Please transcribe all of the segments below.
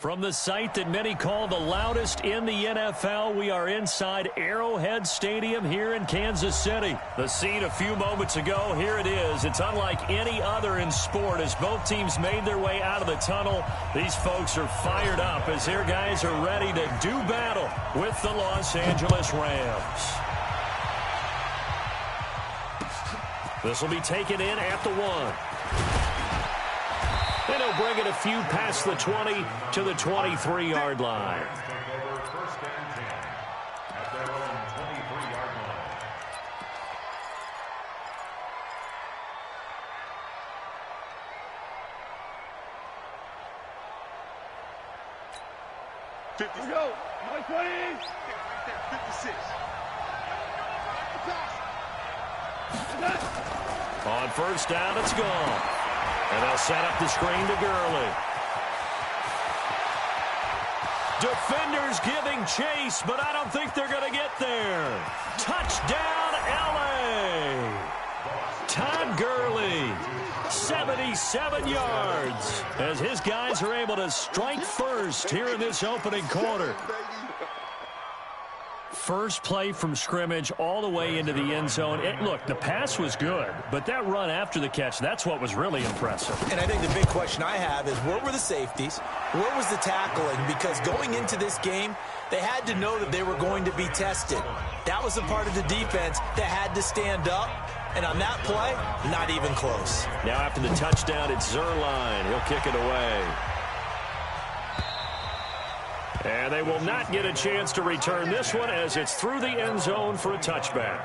From the site that many call the loudest in the NFL, we are inside Arrowhead Stadium here in Kansas City. The scene a few moments ago, here it is. It's unlike any other in sport as both teams made their way out of the tunnel. These folks are fired up as their guys are ready to do battle with the Los Angeles Rams. This will be taken in at the 1. And he'll bring it a few past the 20 to the 23-yard line. First and 10 at their own 23-yard line. Let's go. Number 20. 56. On first down, it's gone. And they'll set up the screen to Gurley. Defenders giving chase, but I don't think they're going to get there. Touchdown, L.A. Todd Gurley, 77 yards, as his guys are able to strike first here in this opening quarter. First play from scrimmage all the way into the end zone. Look, the pass was good, but that run after the catch, that's what was really impressive. And I think the big question I have is where were the safeties? Where was the tackling? Because going into this game, they had to know that they were going to be tested. That was a part of the defense that had to stand up. And on that play, not even close. Now after the touchdown, it's Zerline. He'll kick it away. And they will not get a chance to return this one as it's through the end zone for a touchback.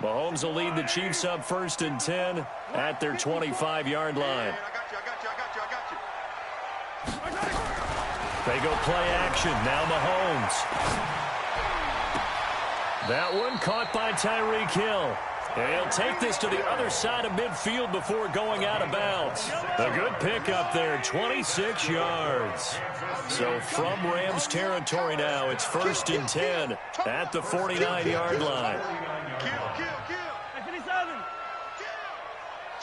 Mahomes will lead the Chiefs up first and 10 at their 25-yard line. They go play action. Now Mahomes. That one caught by Tyreek Hill. And he'll take this to the other side of midfield before going out of bounds. A good pickup there, 26 yards. So from Rams territory now, it's first and 10 at the 49-yard line.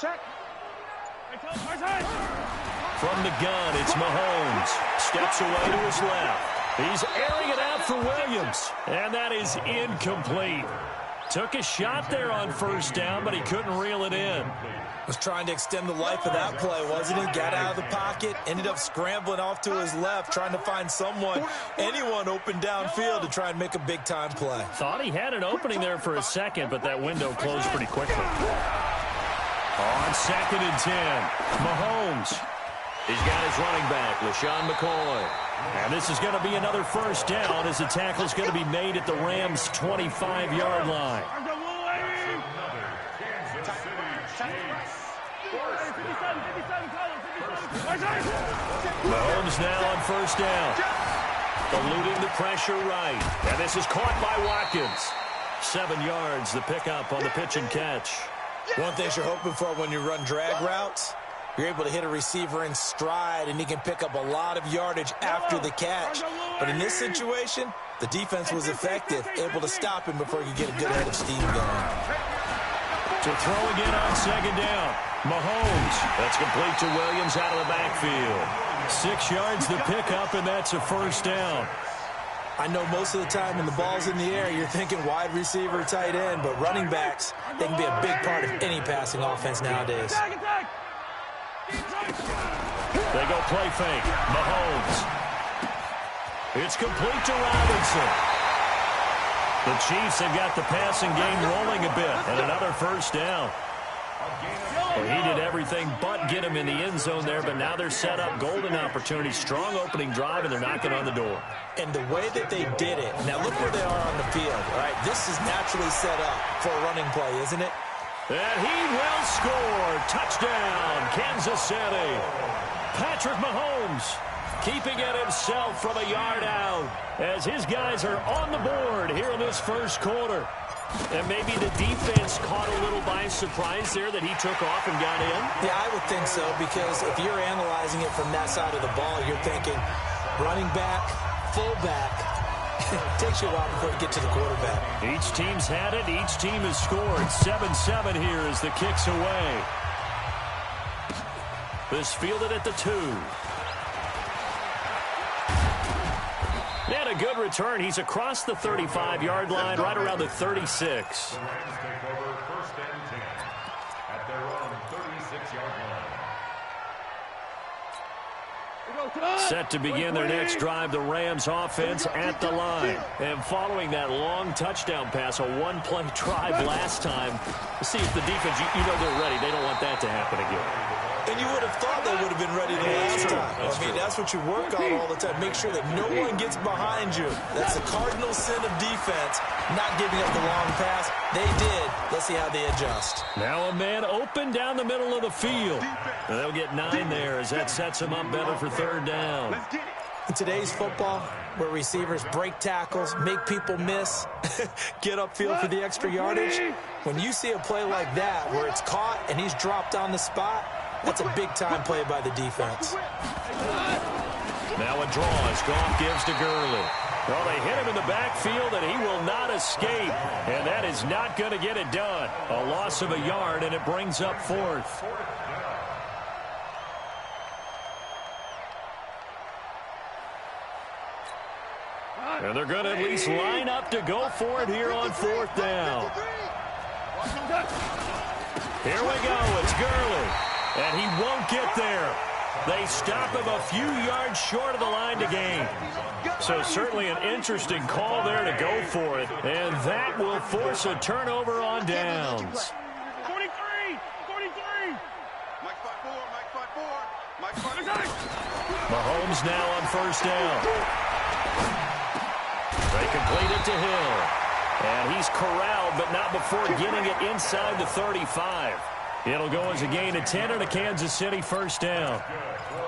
Check. From the gun, it's Mahomes. Steps away to his left. He's airing it out for Williams. And that is incomplete. Took a shot there on first down, but he couldn't reel it in. Was trying to extend the life of that play, wasn't he? Got out of the pocket, ended up scrambling off to his left, trying to find anyone open downfield to try and make a big-time play. Thought he had an opening there for a second, but that window closed pretty quickly. On second and 10, Mahomes. He's got his running back, LaShawn McCoy. And this is going to be another first down as the tackle's going to be made at the Rams' 25-yard line. Mahomes now on first down. Eluding the pressure right. And this is caught by Watkins. 7 yards, the pickup on the pitch and catch. One thing you're hoping for when you run drag routes, you're able to hit a receiver in stride, and he can pick up a lot of yardage after the catch. But in this situation, the defense was effective, able to stop him before he could get a good head of steam going. To throw again on second down, Mahomes. That's complete to Williams out of the backfield. 6 yards the pickup, and that's a first down. I know most of the time when the ball's in the air, you're thinking wide receiver, tight end, but running backs, they can be a big part of any passing offense nowadays. They go play fake. Mahomes. It's complete to Robinson. The Chiefs have got the passing game rolling a bit, and another first down. Well, he did everything but get him in the end zone there, but now they're set up. Golden opportunity, strong opening drive, and they're knocking on the door. And the way that they did it, now look where they are on the field, all right? This is naturally set up for a running play, isn't it? And he will score. Touchdown, Kansas City. Patrick Mahomes keeping it himself from a yard out as his guys are on the board here in this first quarter. And maybe the defense caught a little by surprise there that he took off and got in? Yeah, I would think so, because if you're analyzing it from that side of the ball, you're thinking running back, fullback, It takes you a while before you get to the quarterback. Each team's had it. Each team has scored. 7-7 here as the kick's away. This fielded at the 2. And a good return. He's across the 35-yard line, right around the 36. The Rams take over 1st and 10 at their own 36-yard line. Set to begin their next drive, the Rams offense at the line. And following that long touchdown pass, a one-play drive last time, see if the defense, you know they're ready. They don't want that to happen again. And you would have thought they would have been ready the last time. That's what you work on all the time. Make sure that no one gets behind you. That's the cardinal sin of defense, not giving up the long pass. They did. Let's see how they adjust. Now a man open down the middle of the field. And they'll get 9 there as that sets them up better for 3rd down. In today's football, where receivers break tackles, make people miss, get upfield for the extra yardage, when you see a play like that where it's caught and he's dropped on the spot, that's a big-time play by the defense. Now a draw as Goff gives to Gurley. Well, they hit him in the backfield, and he will not escape. And that is not going to get it done. A loss of a yard, and it brings up 4th. And they're going to at least line up to go for it here on 4th down. Here we go. It's Gurley. And he won't get there. They stop him a few yards short of the line to gain. So certainly an interesting call there to go for it. And that will force a turnover on downs. 43! 43! Mike 5-4, Mike 5-4, Mike 5-4. Mahomes now on 1st down. They complete it to Hill. And he's corralled, but not before getting it inside the 35. It'll go as a gain of 10 and a Kansas City 1st down.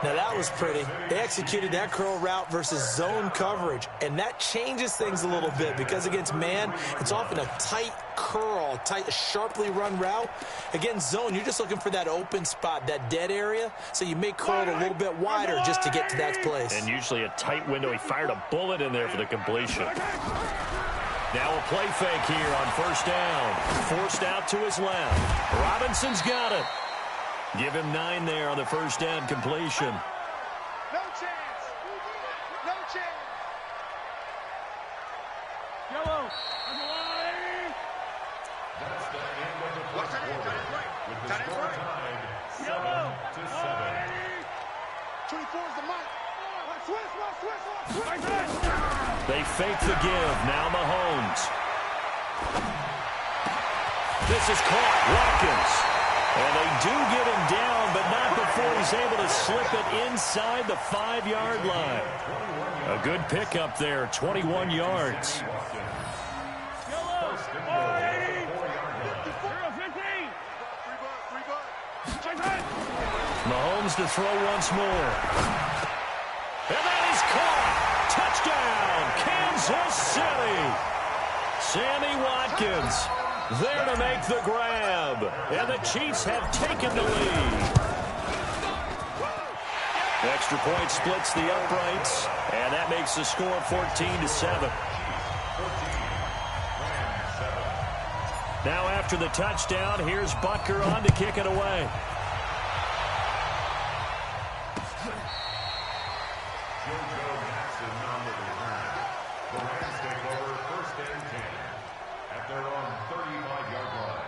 Now, that was pretty. They executed that curl route versus zone coverage, and that changes things a little bit because against man, it's often a tight curl, tight, sharply run route. Against zone, you're just looking for that open spot, that dead area, so you make curl it a little bit wider just to get to that place. And usually a tight window. He fired a bullet in there for the completion. Now a play fake here on 1st down. Forced out to his left. Robinson's got it. Give him 9 there on the 1st down completion. No chance. No chance. Yellow. That's the end of the first quarter, with the score tied 7-7. 24 is the mark. Switch. They fake the give. Now Mahomes. This is caught. Watkins. And they do get him down, but not before he's able to slip it inside the 5-yard line. A good pickup there, 21 yards. Mahomes to throw once more. And that is caught. Touchdown, Kansas City. Sammy Watkins there to make the grab. And the Chiefs have taken the lead. Extra point splits the uprights. And that makes the score 14-7. Now after the touchdown, here's Butker on to kick it away. The Rams take over 1st and 10 at their own 35-yard line.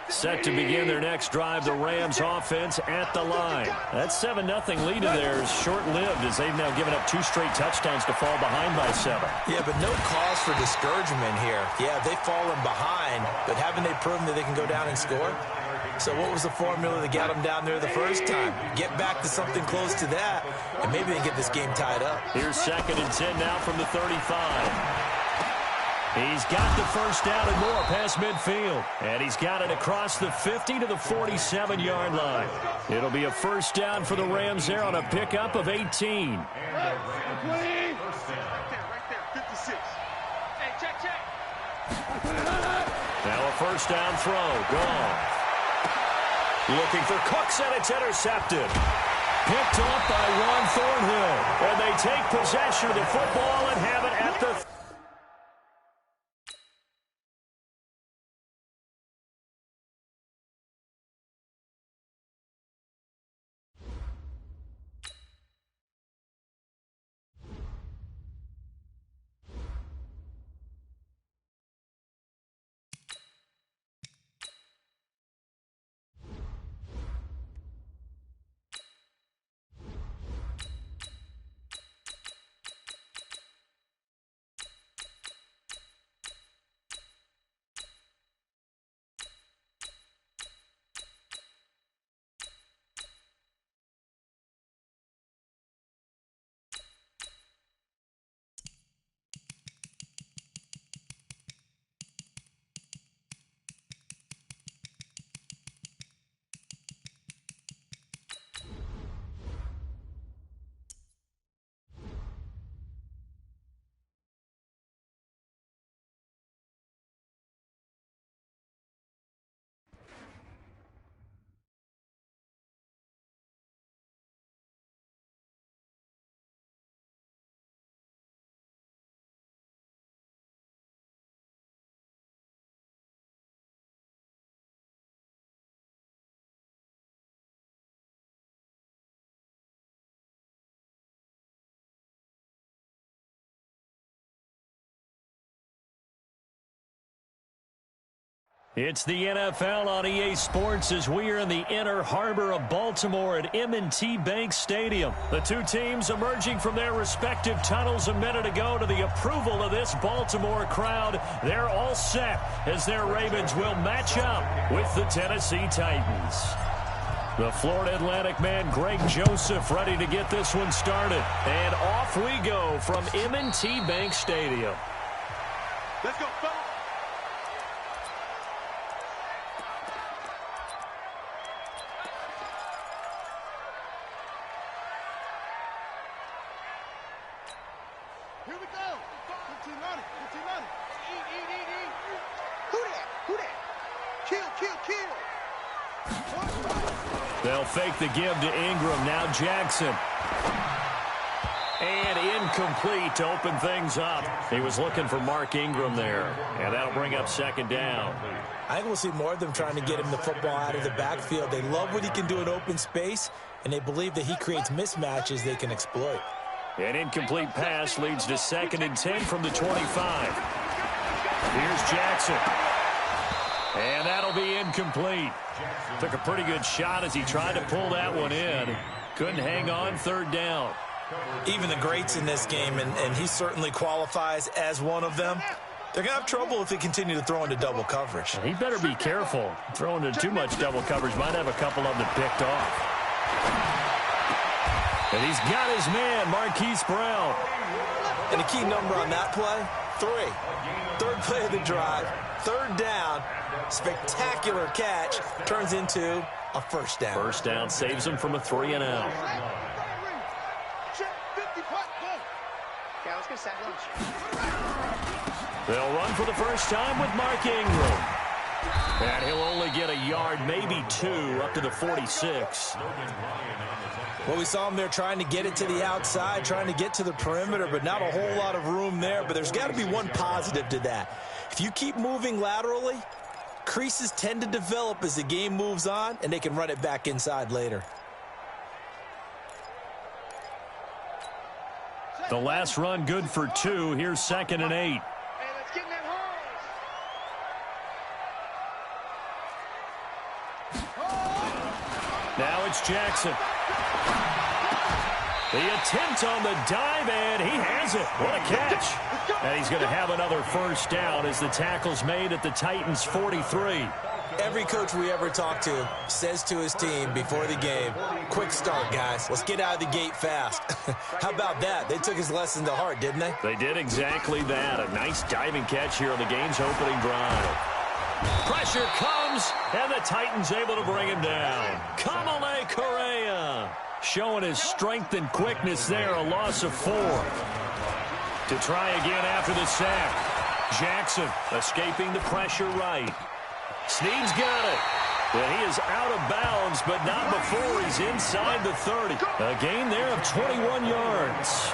Set to begin their next drive, the Rams offense at the line. That 7-0 lead of theirs is short-lived as they've now given up 2 straight touchdowns to fall behind by 7. Yeah, but no cause for discouragement here. Yeah, they've fallen behind, but haven't they proven that they can go down and score? So what was the formula that got them down there the first time? Get back to something close to that, and maybe they can get this game tied up. Here's 2nd and 10 now from the 35. He's got the first down and more past midfield. And he's got it across the 50 to the 47-yard line. It'll be a first down for the Rams there on a pickup of 18. Right there, 56. Hey, check. Now a first down throw. Gone. Looking for Cooks, and it's intercepted. Picked off by Ron Thornhill. And they take possession of the football and have it at the... It's the NFL on EA Sports as we are in the inner harbor of Baltimore at M&T Bank Stadium. The two teams emerging from their respective tunnels a minute ago to the approval of this Baltimore crowd. They're all set as their Ravens will match up with the Tennessee Titans. The Florida Atlantic man, Greg Joseph, ready to get this one started. And off we go from M&T Bank Stadium. Let's go, fellas. Here we go. 15 on it. 15 on it. Eat. Who that? Who that? Kill. They'll fake the give to Ingram. Now Jackson. And incomplete to open things up. He was looking for Mark Ingram there. And that'll bring up second down. I think we'll see more of them trying to get him the football out of the backfield. They love what he can do in open space, and they believe that he creates mismatches they can exploit. An incomplete pass leads to 2nd and 10 from the 25. Here's Jackson. And that'll be incomplete. Took a pretty good shot as he tried to pull that one in. Couldn't hang on, 3rd down. Even the greats in this game, and he certainly qualifies as one of them, they're going to have trouble if they continue to throw into double coverage. He better be careful. Throwing into too much double coverage might have a couple of them picked off. And he's got his man, Marquise Brown. And a key number on that play, 3. 3rd play of the drive, 3rd down, spectacular catch, turns into a first down. First down saves him from a 3-and-out. They'll run for the first time with Mark Ingram. And he'll only get a yard, maybe 2, up to the 46. Well, we saw him there trying to get it to the outside, trying to get to the perimeter, but not a whole lot of room there. But there's got to be one positive to that. If you keep moving laterally, creases tend to develop as the game moves on, and they can run it back inside later. The last run good for 2. Here's 2nd and 8. Now it's Jackson. The attempt on the dive, and he has it. What a catch. And he's going to have another first down as the tackle's made at the Titans' 43. Every coach we ever talk to says to his team before the game, quick start, guys. Let's get out of the gate fast. How about that? They took his lesson to heart, didn't they? They did exactly that. A nice diving catch here on the game's opening drive. Pressure comes, and the Titans able to bring him down. Kamale Correa showing his strength and quickness there, a loss of 4. To try again after the sack. Jackson escaping the pressure right. Snead's got it. And he is out of bounds, but not before he's inside the 30. A gain there of 21 yards.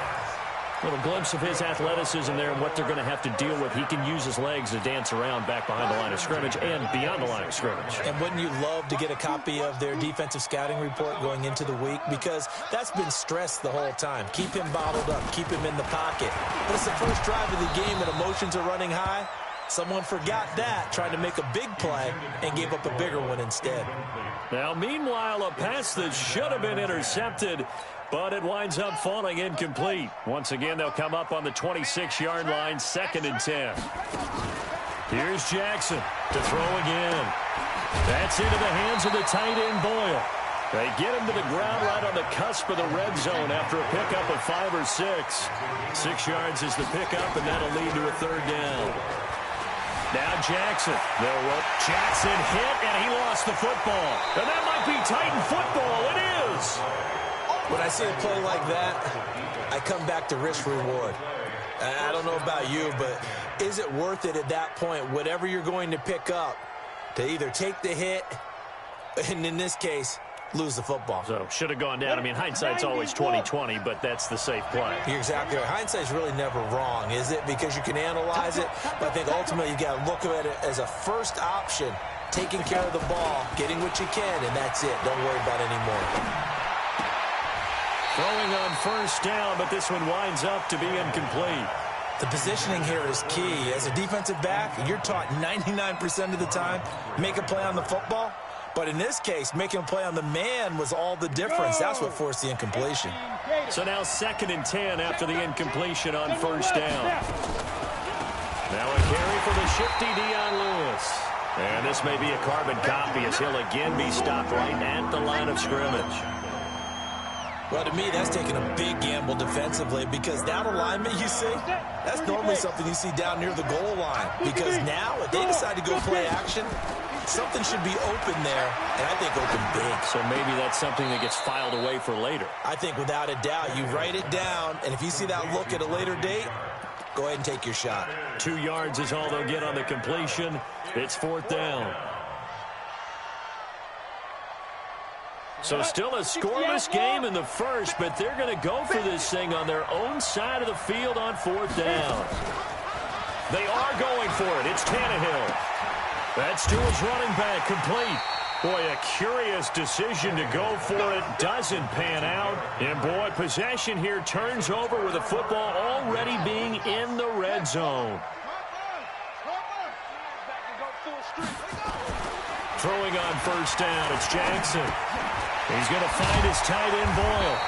Little glimpse of his athleticism there and what they're going to have to deal with. He can use his legs to dance around back behind the line of scrimmage and beyond the line of scrimmage. And wouldn't you love to get a copy of their defensive scouting report going into the week? Because that's been stressed the whole time. Keep him bottled up. Keep him in the pocket. But it's the first drive of the game and emotions are running high. Someone forgot that, trying to make a big play, and gave up a bigger one instead. Now, meanwhile, a pass that should have been intercepted, but it winds up falling incomplete. Once again, they'll come up on the 26-yard line, 2nd and 10. Here's Jackson to throw again. That's into the hands of the tight end, Boyle. They get him to the ground right on the cusp of the red zone after a pickup of 5 or 6. 6 yards is the pickup, and that'll lead to a 3rd down. Now Jackson. They'll look. Jackson hit, and he lost the football. And that might be Titan football. It is. When I see a play like that, I come back to risk-reward. I don't know about you, but is it worth it at that point, whatever you're going to pick up, to either take the hit, and in this case, lose the football? So, should have gone down. I mean, hindsight's always 20/20, but that's the safe play. You're exactly right. Hindsight's really never wrong, is it? Because you can analyze it, but I think ultimately you got to look at it as a first option, taking care of the ball, getting what you can, and that's it. Don't worry about any more. Throwing on 1st down, but this one winds up to be incomplete. The positioning here is key. As a defensive back, you're taught 99% of the time, make a play on the football. But in this case, making a play on the man was all the difference. That's what forced the incompletion. So now 2nd and 10 after the incompletion on 1st down. Now a carry for the shifty Dion Lewis. And this may be a carbon copy as he'll again be stopped right at the line of scrimmage. Well, to me, that's taking a big gamble defensively because that alignment you see, that's normally something you see down near the goal line. Because now, if they decide to go play action, something should be open there, and I think open big. So maybe that's something that gets filed away for later. I think without a doubt, you write it down, and if you see that look at a later date, go ahead and take your shot. 2 yards is all they'll get on the completion. It's 4th down. So still a scoreless game in the first, but they're going to go for this thing on their own side of the field on 4th down. They are going for it. It's Tannehill. That's to his running back, complete. Boy, a curious decision to go for it. Doesn't pan out. And, boy, possession here turns over with the football already being in the red zone. Throwing on 1st down, it's Jackson. He's going to find his tight end, Boyle.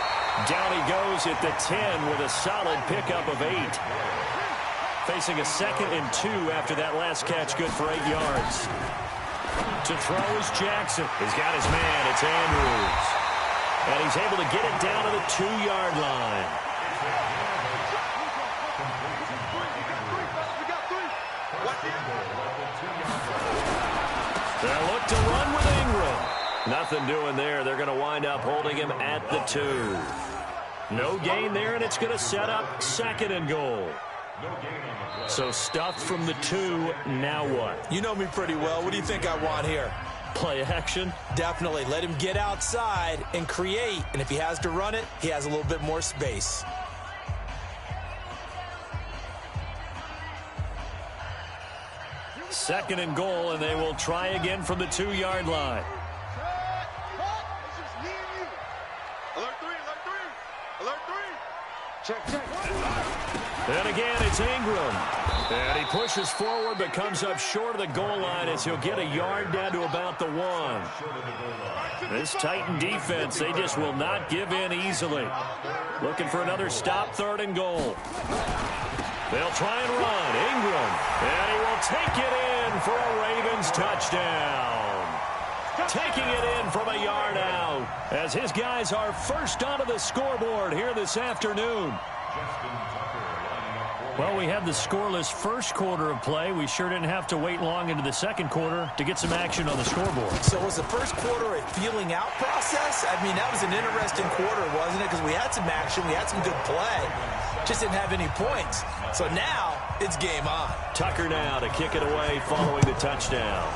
Down he goes at the 10 with a solid pickup of 8. Facing a 2nd and 2 after that last catch, good for 8 yards. To throw is Jackson. He's got his man. It's Andrews. And he's able to get it down to the 2-yard line. They'll look to run with Ingram. Nothing doing there. They're going to wind up holding him at the 2. No gain there, and it's going to set up 2nd and goal. So stuffed from the 2. Now what? You know me pretty well. What do you think I want here? Play action? Definitely. Let him get outside and create. And if he has to run it, he has a little bit more space. Second and goal, and they will try again from the 2-yard line. And again, it's Ingram. And he pushes forward but comes up short of the goal line as he'll get a yard down to about the 1. This Titan defense, they just will not give in easily. Looking for another stop, 3rd and goal. They'll try and run. Ingram. And he will take it in for a Ravens touchdown. Taking it in from a yard out as his guys are first onto the scoreboard here this afternoon. Well, we had the scoreless first quarter of play. We sure didn't have to wait long into the second quarter to get some action on the scoreboard. So was the first quarter a feeling out process? I mean, that was an interesting quarter, wasn't it? Because we had some action, we had some good play, just didn't have any points. So now it's game on. Tucker now to kick it away following the touchdown.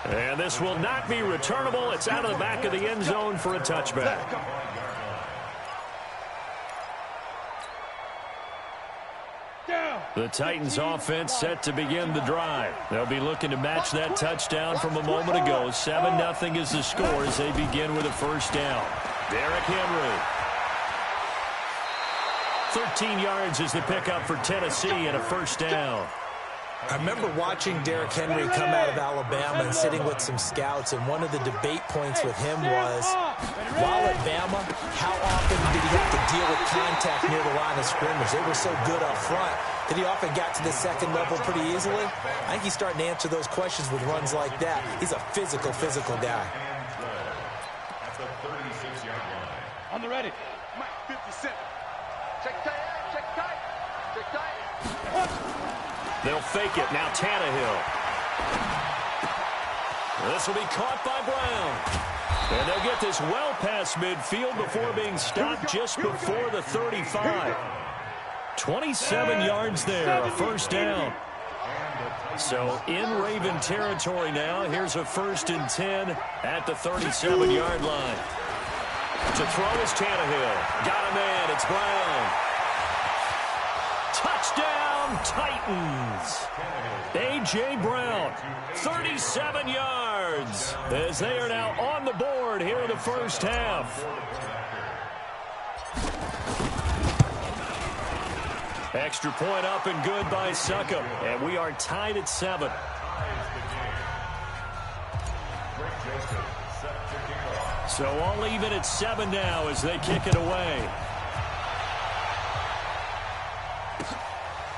And this will not be returnable. It's out of the back of the end zone for a touchback. The Titans offense set to begin the drive. They'll be looking to match that touchdown from a moment ago. 7-0 is the score as they begin with a first down. Derrick Henry. 13 yards is the pickup for Tennessee and a first down. I remember watching Derrick Henry come out of Alabama and sitting with some scouts, and one of the debate points with him was, while at Bama, how often did he have to deal with contact near the line of scrimmage? They were so good up front that he often got to the second level pretty easily. I think he's starting to answer those questions with runs like that. He's a physical guy. At the 36-yard line. On the ready. Mike, 57. Check tight, check tight, check tight. They'll fake it. Now Tannehill. This will be caught by Brown. And they'll get this well past midfield before being stopped just before the 35. 27 yards there, a first down. So in Raven territory now. Here's a 1st and 10 at the 37-yard line. To throw is Tannehill. Got a man. It's Brown. Touchdown, Titans. A.J. Brown, 37 yards, as they are now on the board here in the first half. Extra point up and good by Succop, and we are tied at 7. So all even at 7 now as they kick it away.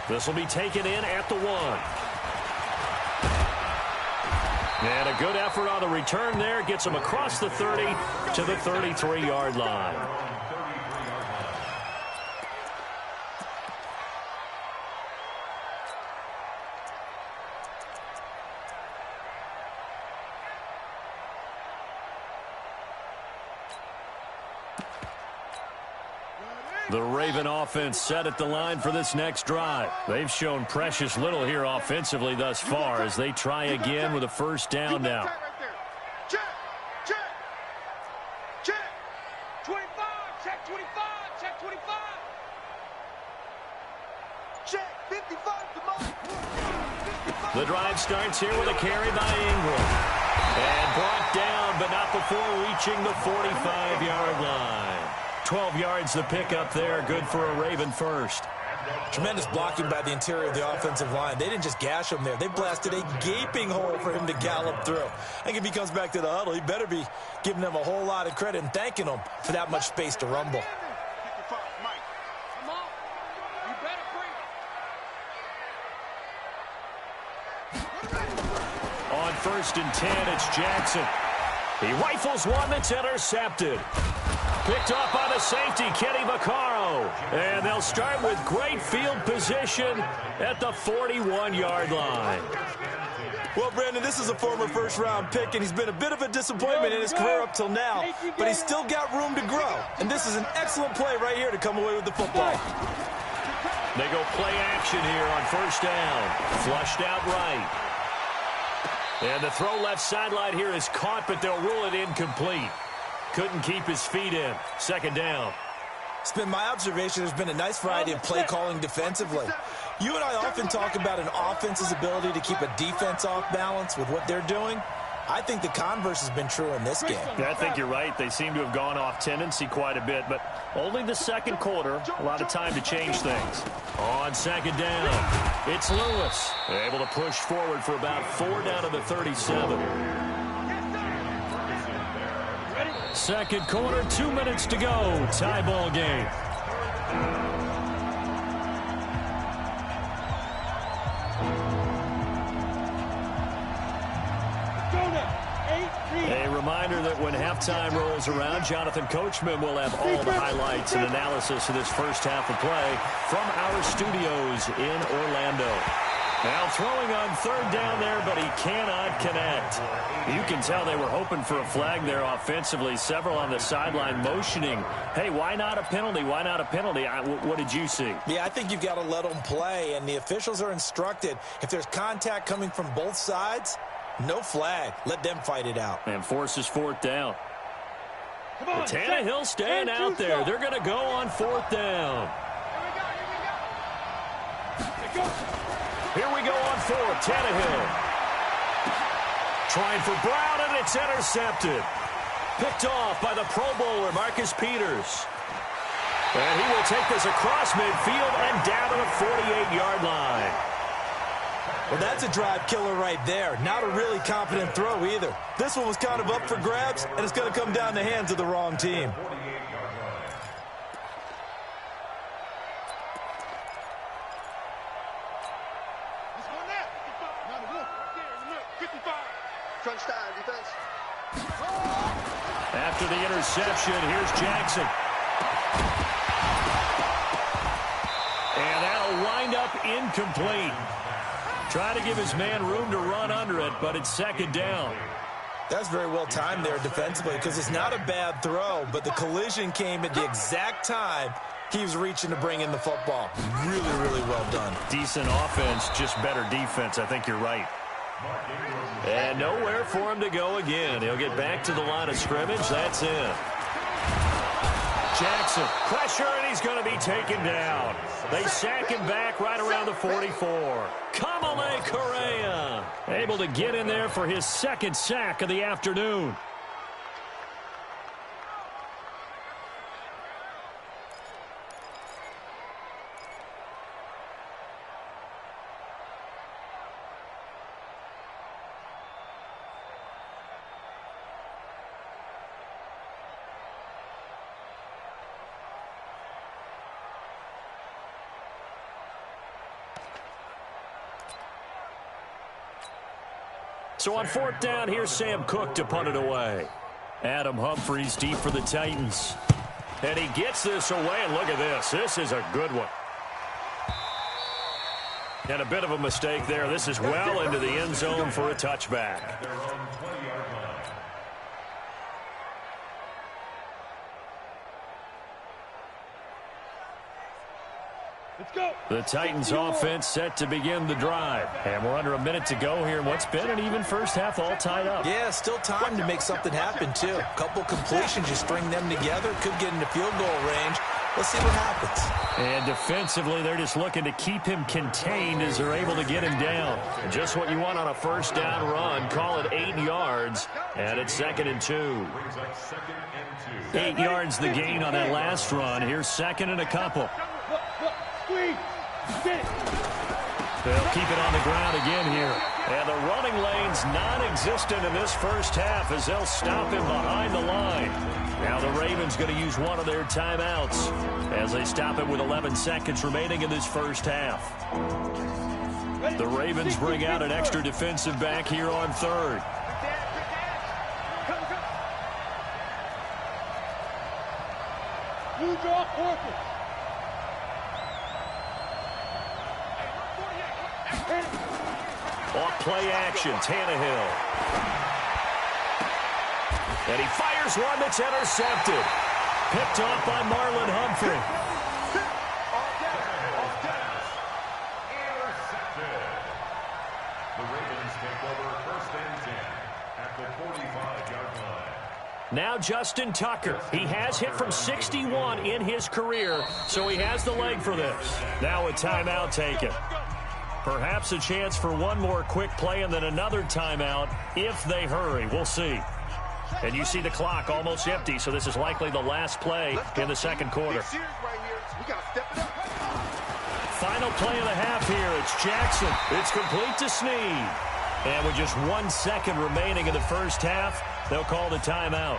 This will be taken in at the 1. And a good effort on the return there. Gets him across the 30 to the 33-yard line. The Raven offense set at the line for this next drive. They've shown precious little here offensively thus far as they try again with a first down now. Check, check, check. 25, check 25, check 25. Check 55 to Mike. The drive starts here with a carry by Ingram. And brought down, but not before reaching the 45-yard line. 12 yards the pickup there. Good for a Raven first. Tremendous blocking by the interior of the offensive line. They didn't just gash him there. They blasted a gaping hole for him to gallop through. I think if he comes back to the huddle, he better be giving them a whole lot of credit and thanking them for that much space to rumble. 55, Mike. Come on. You better bring it. On 1st and 10, it's Jackson. He rifles one that's intercepted. Picked up by the safety, Kenny Vaccaro. And they'll start with great field position at the 41-yard line. Well, Brandon, this is a former first-round pick, and he's been a bit of a disappointment in his career up till now, but he's still got room to grow. And this is an excellent play right here to come away with the football. They go play action here on first down. Flushed out right. And the throw left sideline here is caught, but they'll rule it incomplete. Couldn't keep his feet in. Second down. It's been my observation there's been a nice variety of play calling defensively. You and I often talk about an offense's ability to keep a defense off balance with what they're doing. I think the converse has been true in this game. Yeah, I think you're right. They seem to have gone off tendency quite a bit, but only the second quarter. A lot of time to change things. On second down, it's Lewis. Able to push forward for about 4 down to the 37. Second quarter, 2 minutes to go. Tie ball game. A reminder that when halftime rolls around, Jonathan Coachman will have all the highlights and analysis of this first half of play from our studios in Orlando. Now throwing on third down there, but he cannot connect. You can tell they were hoping for a flag there offensively. Several on the sideline motioning, hey, why not a penalty? Why not a penalty? What did you see? Yeah, I think you've got to let them play, and the officials are instructed. If there's contact coming from both sides, no flag. Let them fight it out. And forces fourth down. Tannehill staying out there. They're going to go on fourth down. Here we go on fourth. Tannehill trying for Brown, and it's intercepted. Picked off by the Pro Bowler, Marcus Peters. And he will take this across midfield and down to the 48-yard line. Well, that's a drive killer right there. Not a really confident throw either. This one was kind of up for grabs, and it's going to come down the hands of the wrong team. After the interception, here's Jackson. And that'll wind up incomplete. Try to give his man room to run under it, but it's second down. That's very well timed there defensively because it's not a bad throw, but the collision came at the exact time he was reaching to bring in the football. Really, really well done. Decent offense, just better defense. I think you're right. And nowhere for him to go again. He'll get back to the line of scrimmage. That's it. Jackson, pressure, and he's going to be taken down. They sack him back right around the 44. Kamale Correa able to get in there for his second sack of the afternoon. So on fourth down, here's Sam Cook to punt it away. Adam Humphries deep for the Titans. And he gets this away, and look at this. This is a good one. And a bit of a mistake there. This is well into the end zone for a touchback. The Titans offense set to begin the drive. And we're under a minute to go here in what's been an even first half, all tied up. Yeah, still time to make something happen, too. A couple completions, you string them together, could get into field goal range. Let's see what happens. And defensively, they're just looking to keep him contained as they're able to get him down. And just what you want on a first down run. Call it 8 yards. And it's 2nd and 2. 8 yards the gain on that last run. Here's 2nd and a couple. They'll keep it on the ground again here. And the running lane's non-existent in this first half as they'll stop him behind the line. Now the Ravens going to use one of their timeouts as they stop him with 11 seconds remaining in this first half. The Ravens bring out an extra defensive back here on third. You draw forfeit. Off play action, Tannehill. And he fires one that's intercepted. Picked off by Marlon Humphrey. The Ravens take over 1st and 10 at the 45-yard line. Now Justin Tucker. He has hit from 61 in his career, so he has the leg for this. Now a timeout taken. Perhaps a chance for one more quick play and then another timeout if they hurry. We'll see. And you see the clock almost empty, so this is likely the last play in the second quarter. Final play of the half here. It's Jackson. It's complete to Snead. And with just 1 second remaining in the first half, they'll call the timeout.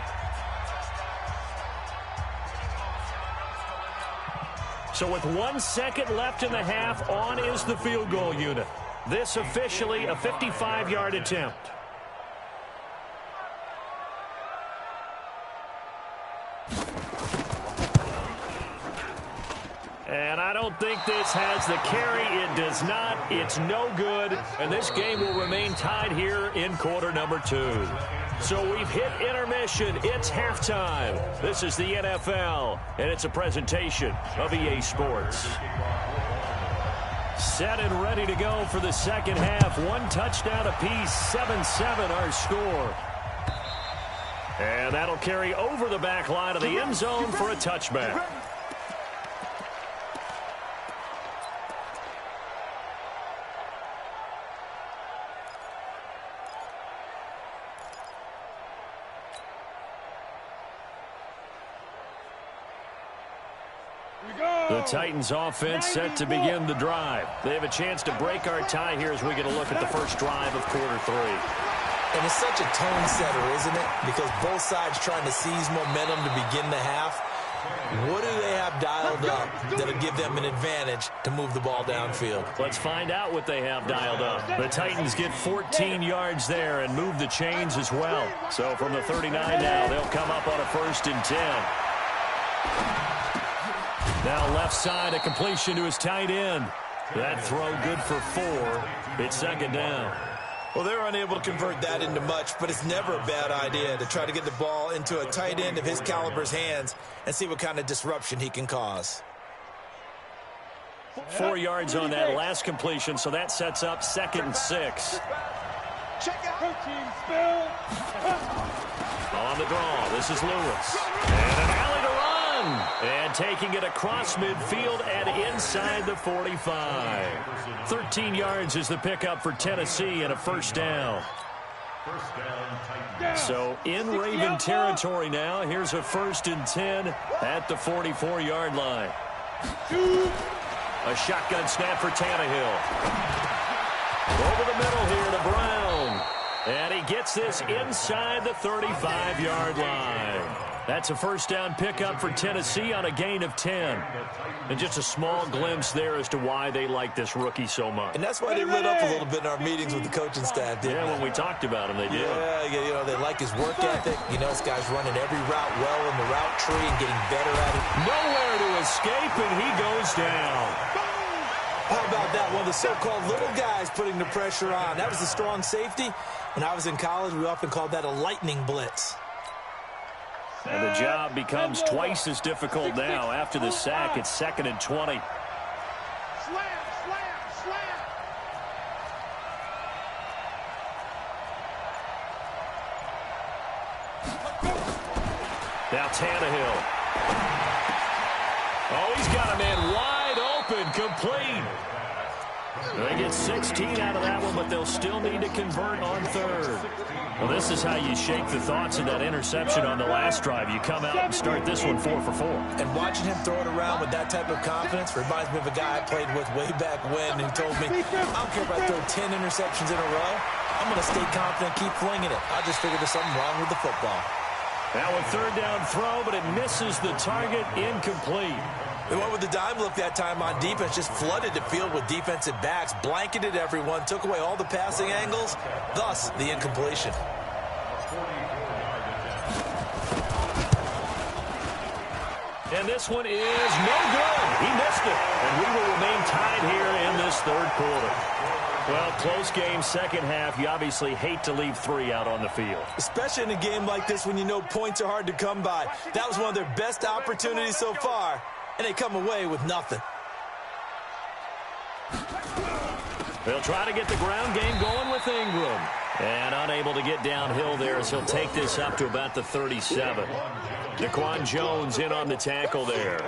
So with 1 second left in the half, on is the field goal unit. This officially a 55-yard attempt. And I don't think this has the carry. It does not. It's no good. And this game will remain tied here in quarter number 2. So we've hit intermission. It's halftime. This is the NFL, and it's a presentation of EA Sports. Set and ready to go for the second half. 1 touchdown apiece, 7-7 our score. And that'll carry over the back line of the end zone for a touchback. The Titans offense set to begin the drive. They have a chance to break our tie here as we get a look at the first drive of quarter 3. And it's such a tone setter, isn't it? Because both sides trying to seize momentum to begin the half. What do they have dialed up that'll give them an advantage to move the ball downfield? Let's find out what they have dialed up. The Titans get 14 yards there and move the chains as well. So from the 39 now, they'll come up on a 1st and 10. Now left side, a completion to his tight end. That throw good for 4. It's 2nd down. Well, they're unable to convert that into much, but it's never a bad idea to try to get the ball into a tight end of his caliber's hands and see what kind of disruption he can cause. 4 yards on that last completion, so that sets up 2nd and 6. Check out her team, Spill. On the draw, this is Lewis. And an alley to run. And taking it across midfield and inside the 45. 13 yards is the pickup for Tennessee and a 1st down. So in Raven territory now, here's a 1st and 10 at the 44-yard line. A shotgun snap for Tannehill. Over the middle here to Brown. And he gets this inside the 35-yard line. That's a 1st down pickup for Tennessee on a gain of 10. And just a small glimpse there as to why they like this rookie so much. And that's why they lit up a little bit in our meetings with the coaching staff, didn't they? When we talked about him, they did. Yeah, you know, they like his work ethic. You know, this guy's running every route well in the route tree and getting better at it. Nowhere to escape, and he goes down. How about that? One of the so-called little guys putting the pressure on. That was a strong safety. When I was in college, we often called that a lightning blitz. And the job becomes twice as difficult now. After the sack, it's 2nd and 20. Slam, slam, slam. Now Tannehill. Oh, he's got a man wide open, complete. They get 16 out of that one, but they'll still need to convert on 3rd. Well, this is how you shake the thoughts of that interception on the last drive. You come out and start this one 4 for 4. And watching him throw it around with that type of confidence reminds me of a guy I played with way back when who told me, I don't care if I throw 10 interceptions in a row. I'm going to stay confident, keep flinging it. I just figured there's something wrong with the football. Now a 3rd down throw, but it misses the target, incomplete. They went with the dime look that time on defense, just flooded the field with defensive backs, blanketed everyone, took away all the passing angles, thus the incompletion. And this one is no good. He missed it. And we will remain tied here in this 3rd quarter. Well, close game, second half. You obviously hate to leave 3 out on the field. Especially in a game like this when you know points are hard to come by. That was one of their best opportunities so far, and they come away with nothing. They'll try to get the ground game going with Ingram. And unable to get downhill there as he'll take this up to about the 37. Daquan Jones in on the tackle there.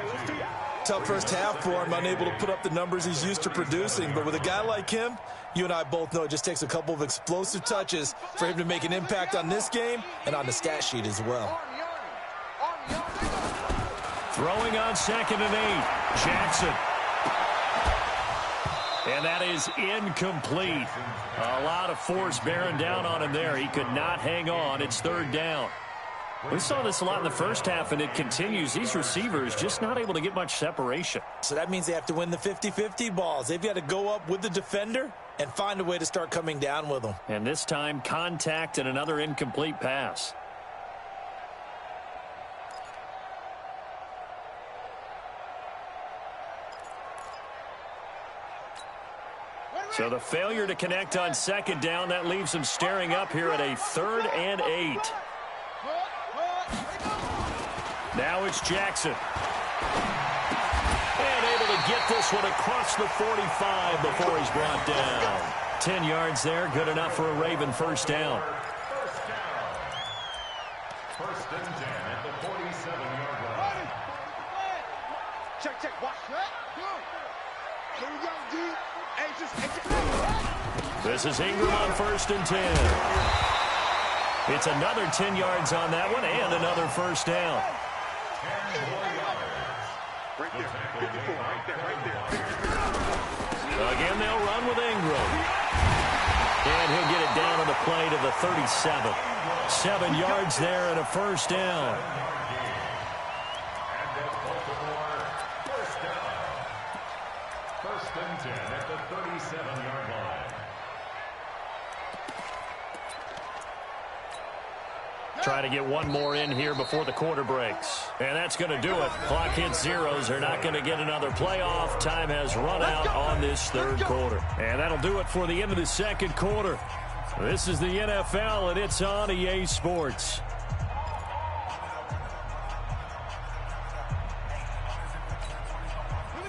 Tough first half for him, unable to put up the numbers he's used to producing. But with a guy like him, you and I both know it just takes a couple of explosive touches for him to make an impact on this game and on the stat sheet as well. Throwing on 2nd and 8. Jackson. And that is incomplete. A lot of force bearing down on him there. He could not hang on. It's 3rd down. We saw this a lot in the first half, and it continues. These receivers just not able to get much separation. So that means they have to win the 50-50 balls. They've got to go up with the defender and find a way to start coming down with them. And this time, contact and another incomplete pass. So the failure to connect on second down, that leaves them staring up here at a 3rd and 8. Now it's Jackson. And able to get this one across the 45 before he's brought down. 10 yards there, good enough for a Raven first down. First and 10 at the 47-yard line. Check, watch. Here we go, dude. This is Ingram on first and 10. It's another 10 yards on that one and another first down. 10 more yards. Right there, 54, right there. Again, they'll run with Ingram. And he'll get it down on the play to the 37. 7 yards there and a first down. And at Baltimore, first down. First and 10 at the 37-yard line. Try to get one more in here before the quarter breaks. And that's going to do it. Clock hits zeros. They're not going to get another playoff. Time has run out on this third quarter. And that'll do it for the end of the second quarter. This is the NFL, and it's on EA Sports.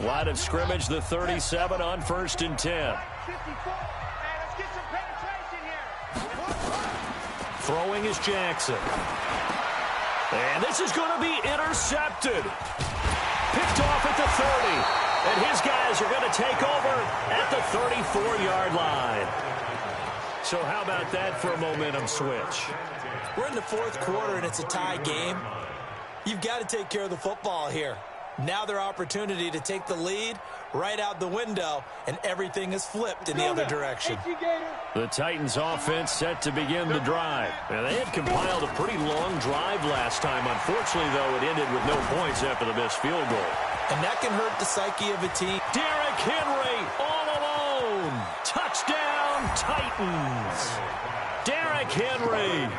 Line of scrimmage, the 37 on first and 10. Throwing is Jackson. And this is going to be intercepted. Picked off at the 30. And his guys are going to take over at the 34-yard line. So how about that for a momentum switch? We're in the fourth quarter, and it's a tie game. You've got to take care of the football here. Now their opportunity to take the lead right out the window, and everything is flipped in the other direction. The Titans offense set to begin the drive. And they had compiled a pretty long drive last time. Unfortunately, though, it ended with no points after the missed field goal. And that can hurt the psyche of a team. Derrick Henry all alone. Touchdown, Titans. Derrick Henry,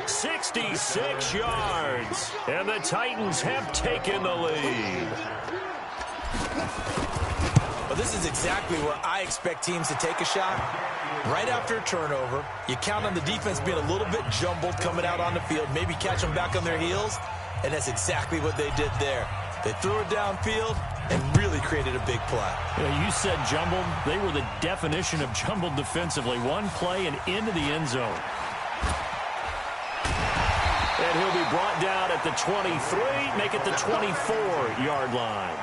66 yards. And the Titans have taken the lead. Well, this is exactly where I expect teams to take a shot. Right after a turnover, you count on the defense being a little bit jumbled coming out on the field, maybe catch them back on their heels, and that's exactly what they did there. They threw it downfield and really created a big play. Yeah, you said jumbled. They were the definition of jumbled defensively. One play and into the end zone. And he'll be brought down at the 23, make it the 24-yard line.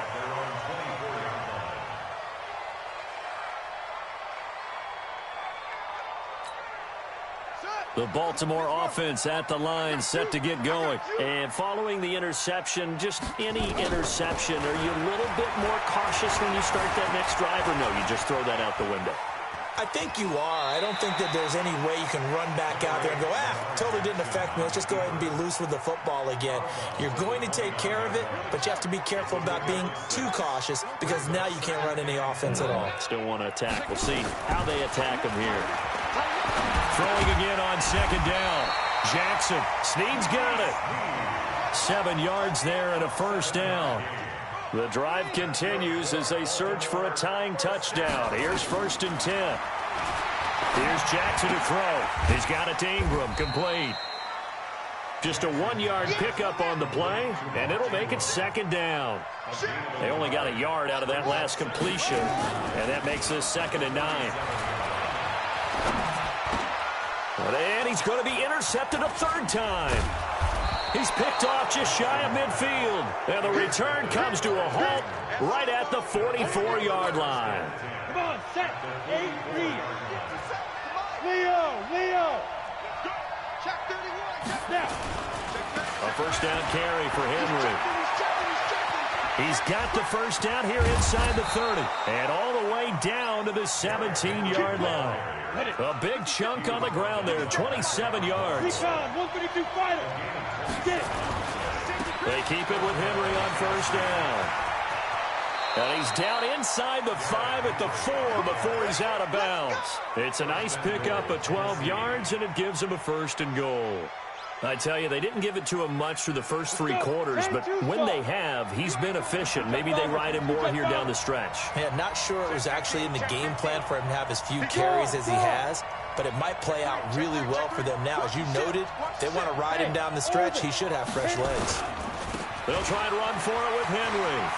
The Baltimore offense at the line, set to get going. And following the interception, just any interception, are you a little bit more cautious when you start that next drive, or no, you just throw that out the window? I think you are. I don't think that there's any way you can run back out there and go, totally didn't affect me. Let's just go ahead and be loose with the football again. You're going to take care of it, but you have to be careful about being too cautious because now you can't run any offense at all. Still want to attack. We'll see how they attack them here. Throwing again on second down. Jackson. Snead's got it. 7 yards there and a first down. The drive continues as they search for a tying touchdown. Here's first and 10. Here's Jackson to throw. He's got it to Ingram. Complete. Just a 1-yard pickup on the play, and it'll make it second down. They only got a yard out of that last completion, and that makes this 2nd and 9. And he's going to be intercepted a third time. He's picked off just shy of midfield. And the return comes to a halt right at the 44-yard line. Come on, set. 8, lead. Leo. Check 31. Now. A first down carry for Henry. He's got the first down here inside the 30. And all the way down to the 17-yard line. A big chunk on the ground there, 27 yards. They keep it with Henry on first down. And he's down inside the 5 at the 4 before he's out of bounds. It's a nice pickup of 12 yards, and it gives him a 1st and goal. I tell you, they didn't give it to him much through the first 3 quarters, but when they have, he's been efficient. Maybe they ride him more here down the stretch. Yeah, not sure it was actually in the game plan for him to have as few carries as he has, but it might play out really well for them now. As you noted, if they want to ride him down the stretch, he should have fresh legs. They'll try and run for it with Henry.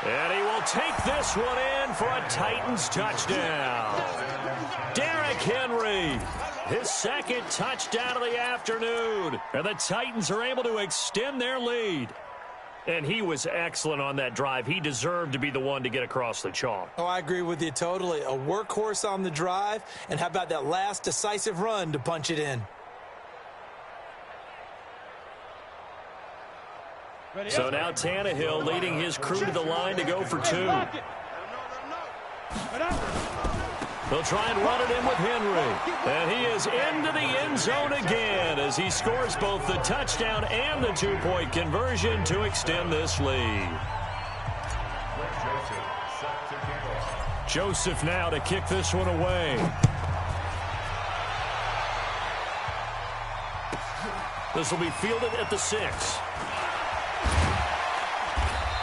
And he will take this one in for a Titans touchdown. Derrick Henry, his second touchdown of the afternoon. And the Titans are able to extend their lead. And he was excellent on that drive. He deserved to be the one to get across the chalk. Oh, I agree with you totally. A workhorse on the drive. And how about that last decisive run to punch it in? So now Tannehill leading his crew to the line to go for 2. They'll try and run it in with Henry. And he is into the end zone again as he scores both the touchdown and the 2-point conversion to extend this lead. Joseph now to kick this one away. This will be fielded at the 6.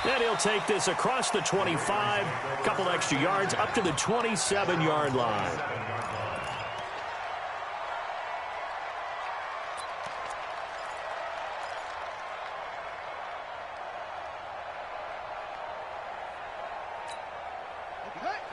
And he'll take this across the 25, a couple extra yards, up to the 27-yard line.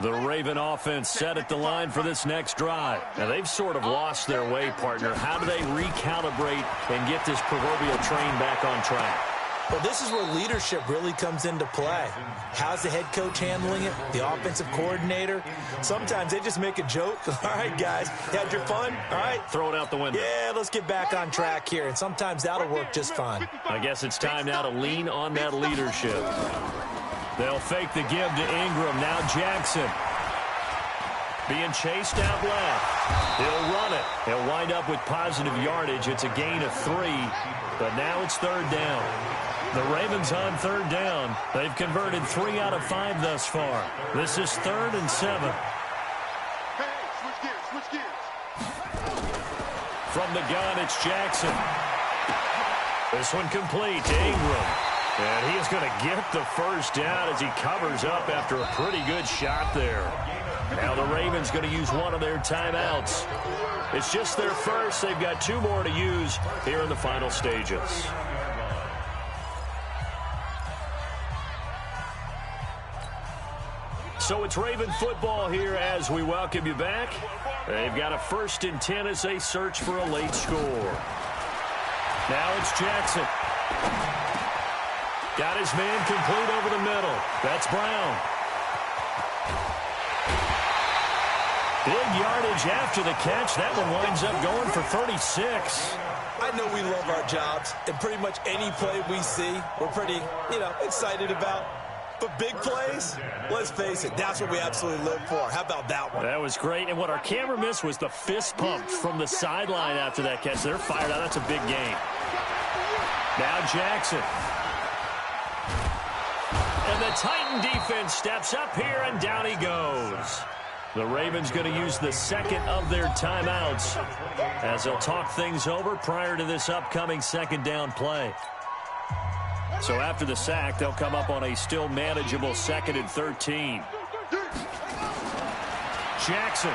The Raven offense set at the line for this next drive. Now, they've sort of lost their way, partner. How do they recalibrate and get this proverbial train back on track? Well, this is where leadership really comes into play. How's the head coach handling it? The offensive coordinator? Sometimes they just make a joke. All right, guys, you had your fun? All right. Throw it out the window. Yeah, let's get back on track here. And sometimes that'll work just fine. I guess it's time now to lean on that leadership. They'll fake the give to Ingram. Now Jackson. Being chased out left. He'll run it. He'll wind up with positive yardage. It's a gain of 3, but now it's 3rd down. The Ravens on 3rd down. They've converted 3 out of 5 thus far. This is 3rd and 7. Hey, switch gears. From the gun, it's Jackson. This one complete to Ingram. And he is going to get the first down as he covers up after a pretty good shot there. Now the Ravens going to use one of their timeouts. It's just their first. They've got 2 more to use here in the final stages. So it's Raven football here as we welcome you back. They've got a 1st and 10 as they search for a late score. Now it's Jackson. Got his man complete over the middle. That's Brown. Big yardage after the catch. That one winds up going for 36. I know we love our jobs, and pretty much any play we see, we're pretty, excited about. But big plays, let's face it, that's what we absolutely live for. How about that one? That was great. And what our camera missed was the fist pump from the sideline after that catch. They're fired out. That's a big game. Now Jackson. And the Titan defense steps up here, and down he goes. The Ravens going to use the 2nd of their timeouts as they'll talk things over prior to this upcoming 2nd down play. So after the sack, they'll come up on a still manageable 2nd and 13. Jackson.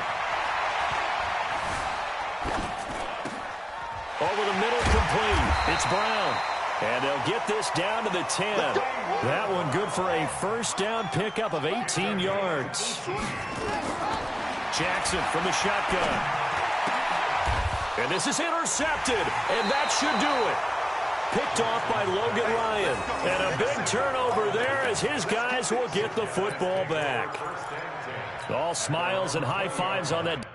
Over the middle, complete. It's Brown. And they'll get this down to the 10. That one good for a 1st down pickup of 18 yards. Jackson from the shotgun. And this is intercepted. And that should do it. Picked off by Logan Ryan. And a big turnover there as his guys will get the football back. All smiles and high fives on that.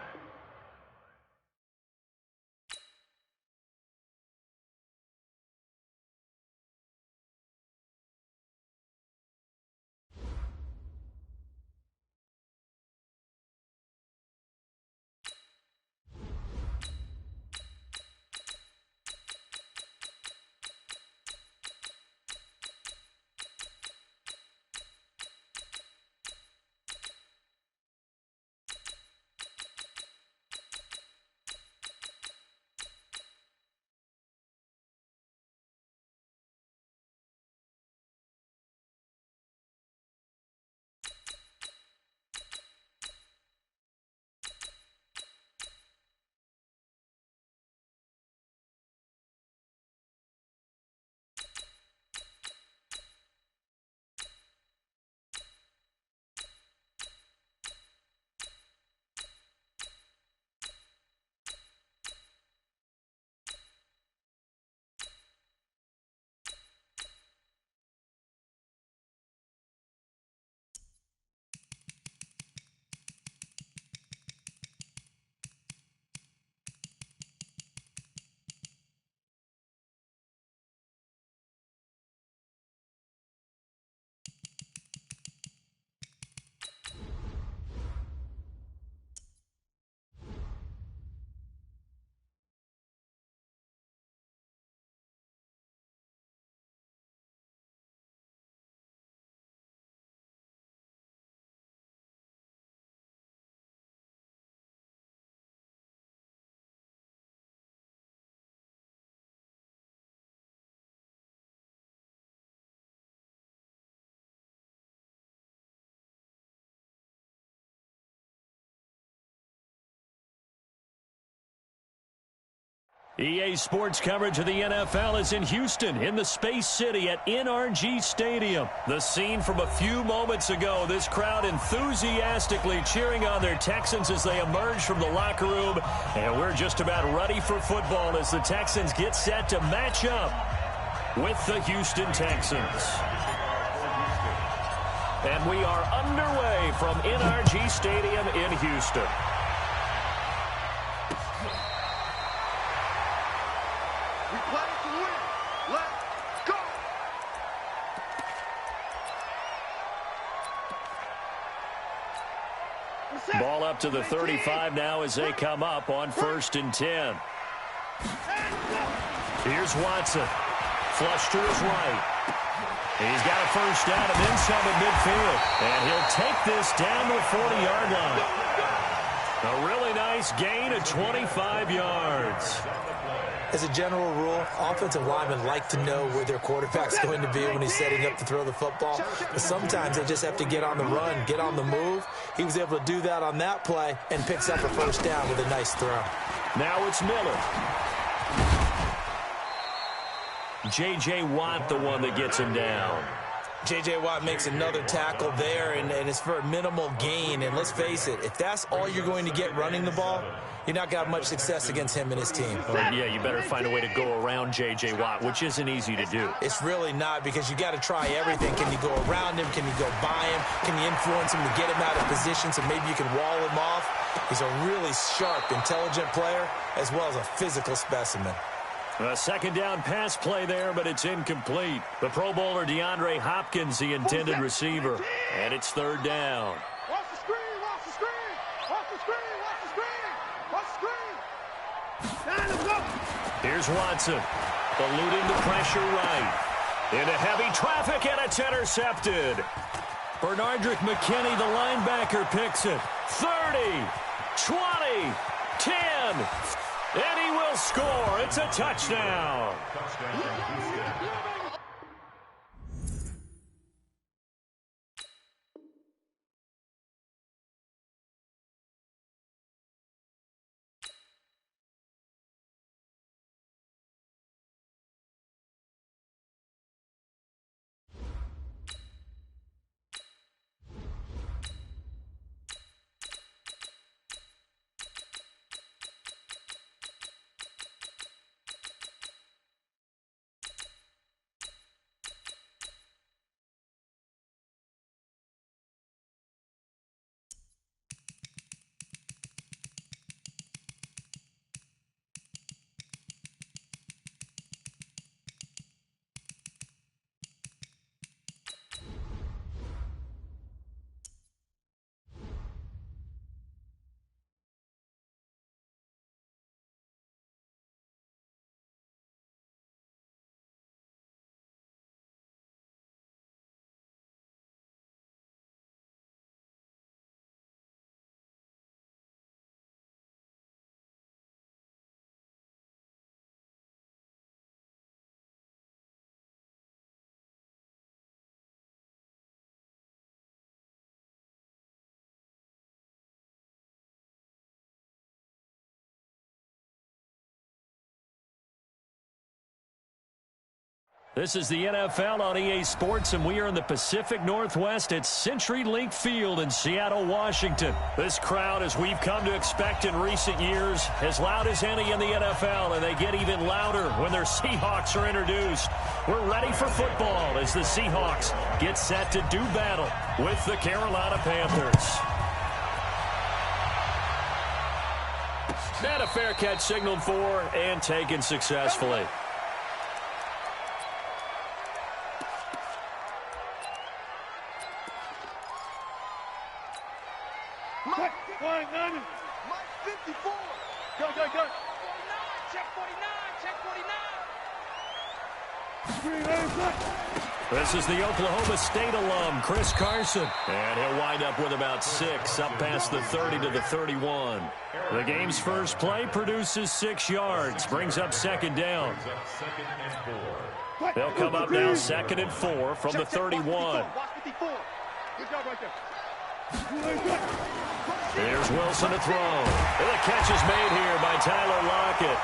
EA Sports coverage of the NFL is in Houston, in the Space City at NRG Stadium. The scene from a few moments ago, this crowd enthusiastically cheering on their Texans as they emerge from the locker room. And we're just about ready for football as the Texans get set to match up with the Houston Texans. And we are underway from NRG Stadium in Houston. Ball up to the 35 now as they come up on 1st and 10. Here's Watson. Flush to his right. He's got a first down and then some at midfield. And he'll take this down to the 40-yard line. A really nice gain of 25 yards. As a general rule, offensive linemen like to know where their quarterback's going to be when he's setting up to throw the football. But sometimes they just have to get on the run, get on the move. He was able to do that on that play and picks up a first down with a nice throw. Now it's Miller. J.J. Watt, the one that gets him down. J.J. Watt makes another tackle there, and it's for a minimal gain. And let's face it, if that's all you're going to get running the ball, you're not going to have much success against him and his team. Well, yeah, you better find a way to go around J.J. Watt, which isn't easy to do. It's really not, because you got to try everything. Can you go around him? Can you go by him? Can you influence him to get him out of position so maybe you can wall him off? He's a really sharp, intelligent player, as well as a physical specimen. A second down pass play there, but it's incomplete. The Pro Bowler DeAndre Hopkins, the intended receiver. And it's 3rd down. Watch the screen, watch the screen, watch the screen, watch the screen, watch the screen. Down and go. Here's Watson. Eluding the pressure right. Into heavy traffic, and it's intercepted. Bernardrick McKinney, the linebacker, picks it. 30, 20, 10. And he will score. It's a touchdown. This is the NFL on EA Sports, and we are in the Pacific Northwest at CenturyLink Field in Seattle, Washington. This crowd, as we've come to expect in recent years, as loud as any in the NFL, and they get even louder when their Seahawks are introduced. We're ready for football as the Seahawks get set to do battle with the Carolina Panthers. And a fair catch signaled for and taken successfully. Mike 54. Go. 49, check 49. This is the Oklahoma State alum, Chris Carson. And he'll wind up with about 6, up past the 30 to the 31. The game's first play produces 6 yards, brings up 2nd down. They'll come up now 2nd and 4 from the 31. Watch 54. Good job right there. There's Wilson to throw. And the catch is made here by Tyler Lockett.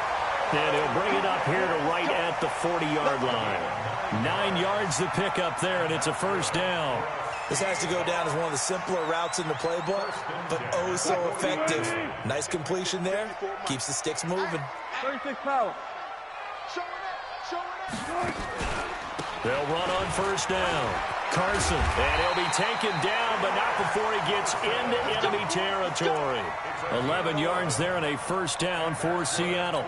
And he'll bring it up here to right at the 40-yard line. 9 yards to pick up there, and it's a first down. This has to go down as one of the simpler routes in the playbook, but oh so effective. Nice completion there. Keeps the sticks moving. 36 power. Show it up. They'll run on first down. Carson, and he'll be taken down, but not before he gets into enemy territory. 11 yards there and a first down for Seattle.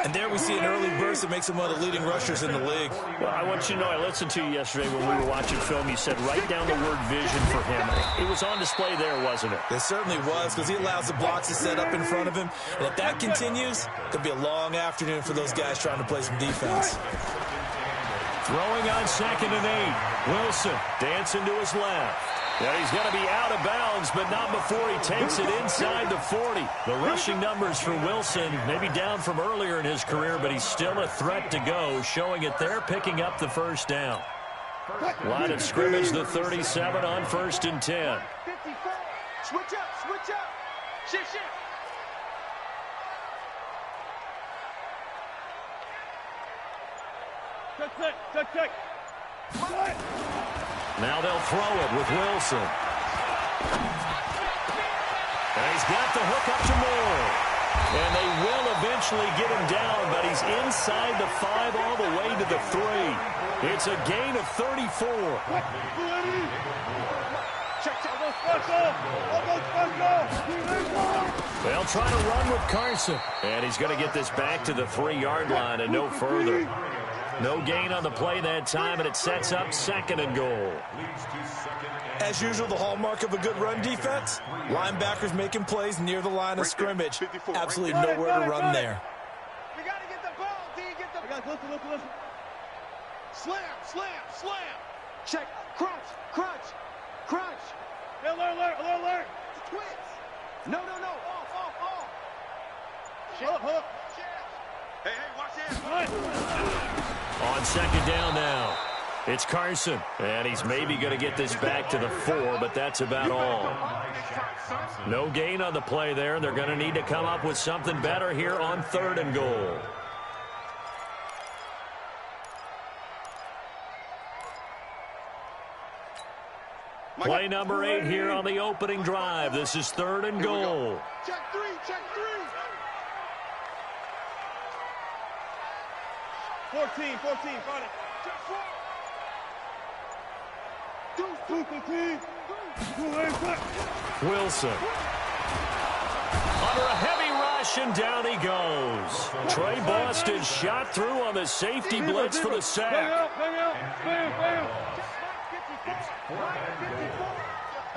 And there we see an early burst that makes him one of the leading rushers in the league. Well, I want you to know, I listened to you yesterday when we were watching film. You said write down the word vision for him. It was on display there, wasn't it? It certainly was, because he allows the blocks to set up in front of him. And if that continues, it could be a long afternoon for those guys trying to play some defense. Throwing on 2nd and 8. Wilson dancing to his left. Yeah, he's going to be out of bounds, but not before he takes it inside the 40. The rushing numbers for Wilson maybe down from earlier in his career, but he's still a threat to go, showing it there, picking up the first down. Line of scrimmage, the 37 on 1st and 10. 54. Switch up. Shift. Check. Now they'll throw it with Wilson. And he's got the hook up to Moore. And they will eventually get him down, but he's inside the 5 all the way to the 3. It's a gain of 34. They'll try to run with Carson. And he's going to get this back to the 3-yard line and no further. No gain on the play that time, and it sets up 2nd and goal. As usual, the hallmark of a good run defense, linebackers making plays near the line of scrimmage. Absolutely nowhere to run there. We got to get the ball, D. Get the ball. Listen. Slam. Check. Crunch. Alert. Twins. No. Off. Hold up. Hey, watch it. On 2nd down now. It's Carson, and he's maybe going to get this back to the 4, but that's about all. No gain on the play there, and they're going to need to come up with something better here on 3rd and goal. Play number 8 here on the opening drive. This is 3rd and goal. Check three. 14, got it. Check 4. Wilson. Under a heavy rush, and down he goes. Trey Boston shot through on the safety blitz for the sack. Bam.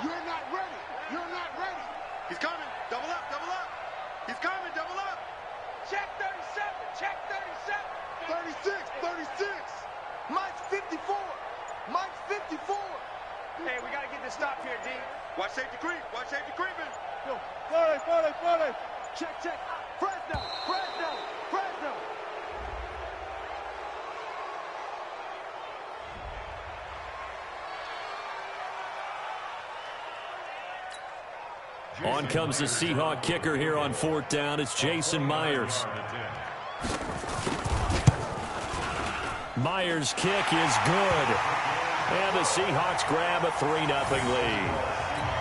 You're not ready. He's coming. Double up. He's coming. Double up. Check 37. 36. Mike's 54. Hey, we got to get this stop here, D. Watch safety creeping. Go. Friday. Check. Fresno. On comes the Seahawk kicker here on 4th down. It's Jason Myers. Myers' kick is good. And the Seahawks grab a 3-0 lead.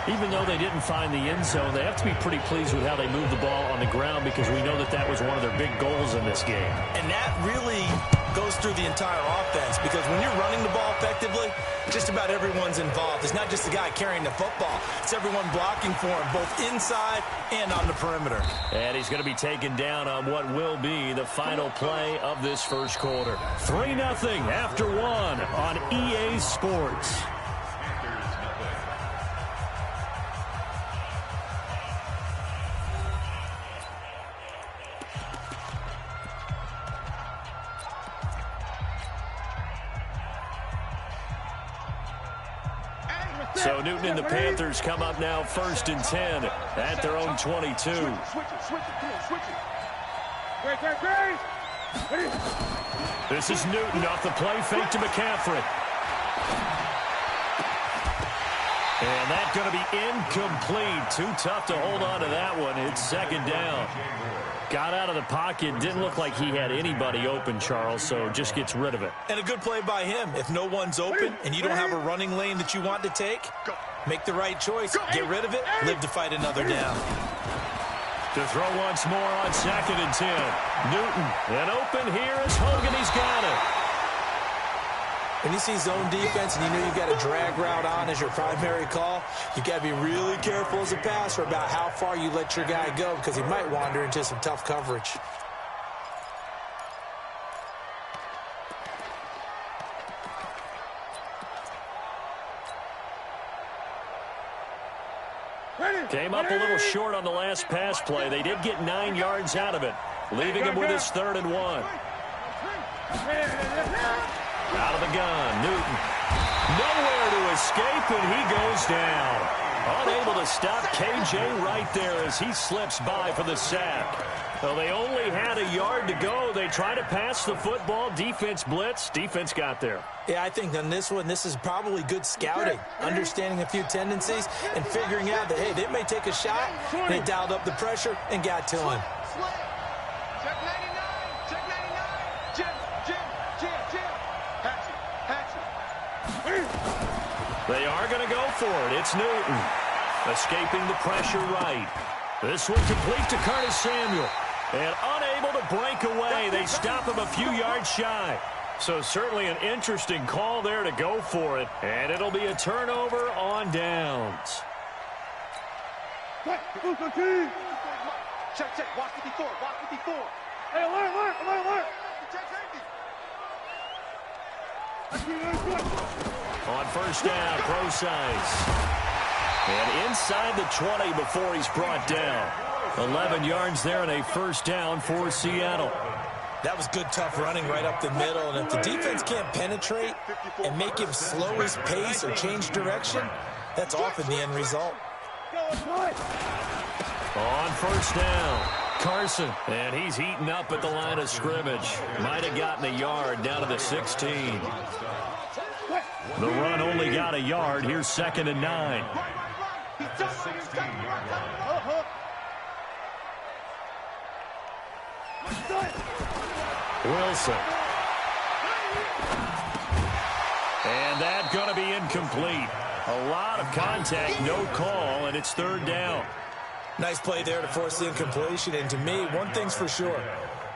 Even though they didn't find the end zone, they have to be pretty pleased with how they moved the ball on the ground, because we know that was one of their big goals in this game. And that really goes through the entire offense, because when you're running the ball effectively, just about everyone's involved. It's not just the guy carrying the football. It's everyone blocking for him, both inside and on the perimeter. And he's going to be taken down on what will be the final play of this first quarter. 3-0 after 1 on EA Sports. So Newton and the Panthers come up now 1st and 10 at their own 22. Switch it. This is Newton off the play fake to McCaffrey. And that's going to be incomplete. Too tough to hold on to that one. It's second down. Got out of the pocket. Didn't look like he had anybody open, Charles, so just gets rid of it. And a good play by him. If no one's open and you don't have a running lane that you want to take, make the right choice. Get rid of it. Live to fight another down. To throw once more on 2nd and 10. Newton. And open here is Hogan. He's got it. When you see zone defense and you know you've got a drag route on as your primary call, you got to be really careful as a passer about how far you let your guy go because he might wander into some tough coverage. Came up a little short on the last pass play. They did get 9 yards out of it, leaving him with his 3rd and 1. Out of the gun, Newton. Nowhere to escape, and he goes down. Unable to stop KJ right there as he slips by for the sack. Well, they only had a yard to go. They tried to pass the football. Defense blitz. Defense got there. Yeah, I think on this one, this is probably good scouting, understanding a few tendencies, and figuring out that, hey, they may take a shot. They dialed up the pressure and got to him. Check 99. Check 99. Jim. Hatchet. They are going to go for it. It's Newton. Escaping the pressure right. This one complete to Curtis Samuel. And unable to break away. They stop him a few yards shy. So certainly an interesting call there to go for it. And it'll be a turnover on downs. Check. Watch 54. Hey, alert. Check safety. On first down, Procise. And inside the 20 before he's brought down. 11 yards there and a first down for Seattle. That was good, tough running right up the middle. And if the defense can't penetrate and make him slow his pace or change direction, that's often the end result. On first down, Carson. And he's heating up at the line of scrimmage. Might have gotten a yard down to the 16. The run only got a yard. Here's 2nd and 9. Wilson. And that's going to be incomplete. A lot of contact, no call, and it's 3rd down. Nice play there to force the incompletion. And to me, one thing's for sure.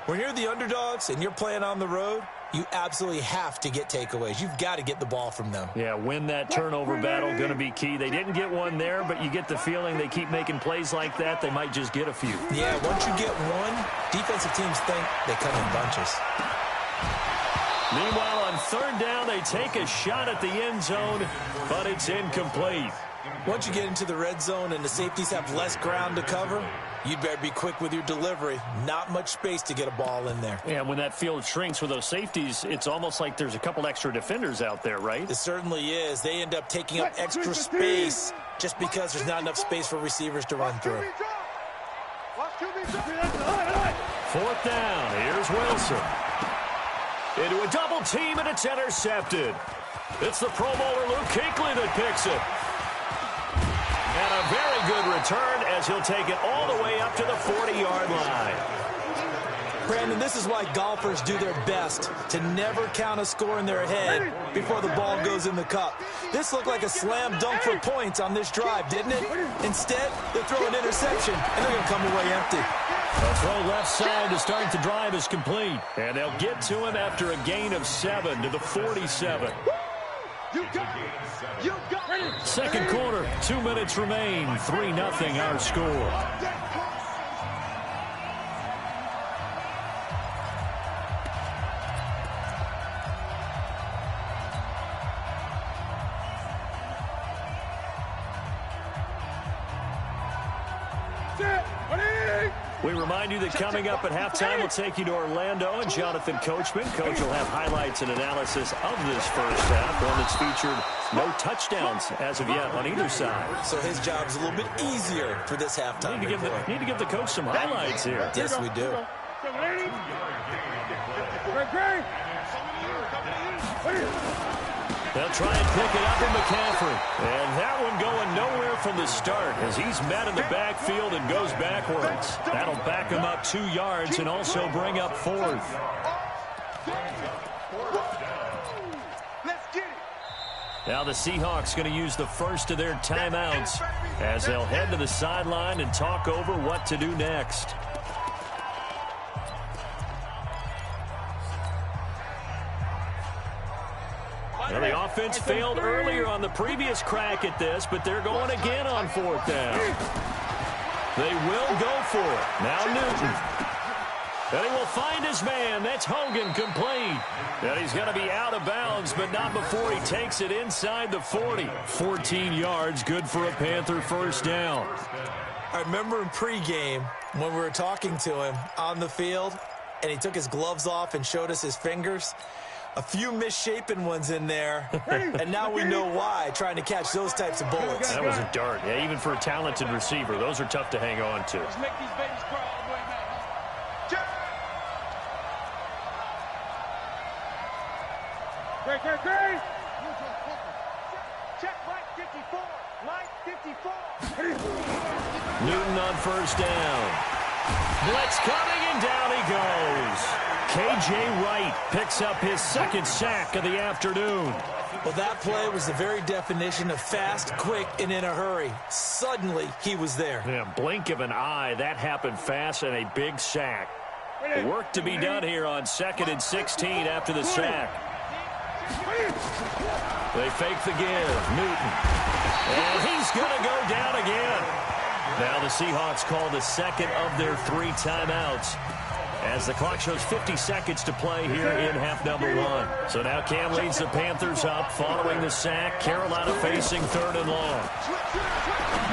When you're the underdogs and you're playing on the road, you absolutely have to get takeaways. You've got to get the ball from them. Yeah, win that turnover battle, going to be key. They didn't get one there, but you get the feeling they keep making plays like that, they might just get a few. Yeah, once you get one, defensive teams think they come in bunches. Meanwhile, on 3rd down, they take a shot at the end zone, but it's incomplete. Once you get into the red zone and the safeties have less ground to cover, you'd better be quick with your delivery. Not much space to get a ball in there. Yeah, when that field shrinks with those safeties, it's almost like there's a couple extra defenders out there, right? It certainly is. They end up taking up extra space just because there's not enough space for receivers to run through. 4th down. Here's Wilson. Into a double team, and it's intercepted. It's the Pro Bowler Luke Kuechly that picks it. And a very good return as he'll take it all the way up to the 40-yard line. Brandon, this is why golfers do their best to never count a score in their head before the ball goes in the cup. This looked like a slam dunk for points on this drive, didn't it? Instead, they throw an interception, and they're going to come away empty. A throw left side to start the drive is complete. And they'll get to him after a gain of 7 to the 47. Second quarter, 2 minutes remain. 3-0 our score. We remind you that coming up at halftime, we'll take you to Orlando and Jonathan Coachman. Coach will have highlights and analysis of this first half, one that's featured no touchdowns as of yet on either side. So his job's a little bit easier for this halftime. Need to give the coach some highlights here. Yes, we do. They'll try and pick it up in McCaffrey. And that one going nowhere from the start as he's met in the backfield and goes backwards. That'll back him up 2 yards and also bring up 4th. Now the Seahawks going to use the first of their timeouts as they'll head to the sideline and talk over what to do next. Well, the offense failed earlier on the previous crack at this, but they're going again on 4th down. They will go for it. Now Newton. And he will find his man. That's Hogan, complete. And he's going to be out of bounds, but not before he takes it inside the 40. 14 yards, good for a Panther first down. I remember in pregame when we were talking to him on the field, and he took his gloves off and showed us his fingers. A few misshapen ones in there, and now we know why, trying to catch those types of bullets. That was a dart. Yeah, even for a talented receiver, those are tough to hang on to. Let's make these babies crawl all the way back. Great. Check right 54. Line 54. Newton on first down. Blitz coming, and down he goes. K.J. Wright picks up his second sack of the afternoon. Well, that play was the very definition of fast, quick, and in a hurry. Suddenly, he was there. Yeah, blink of an eye, that happened fast, and a big sack. Work to be done here on 2nd and 16 after the sack. They fake the give. Newton. And he's going to go down again. Now the Seahawks call the second of their 3 timeouts as the clock shows 50 seconds to play here in half number 1. So now Cam leads the Panthers up following the sack. Carolina facing 3rd and long.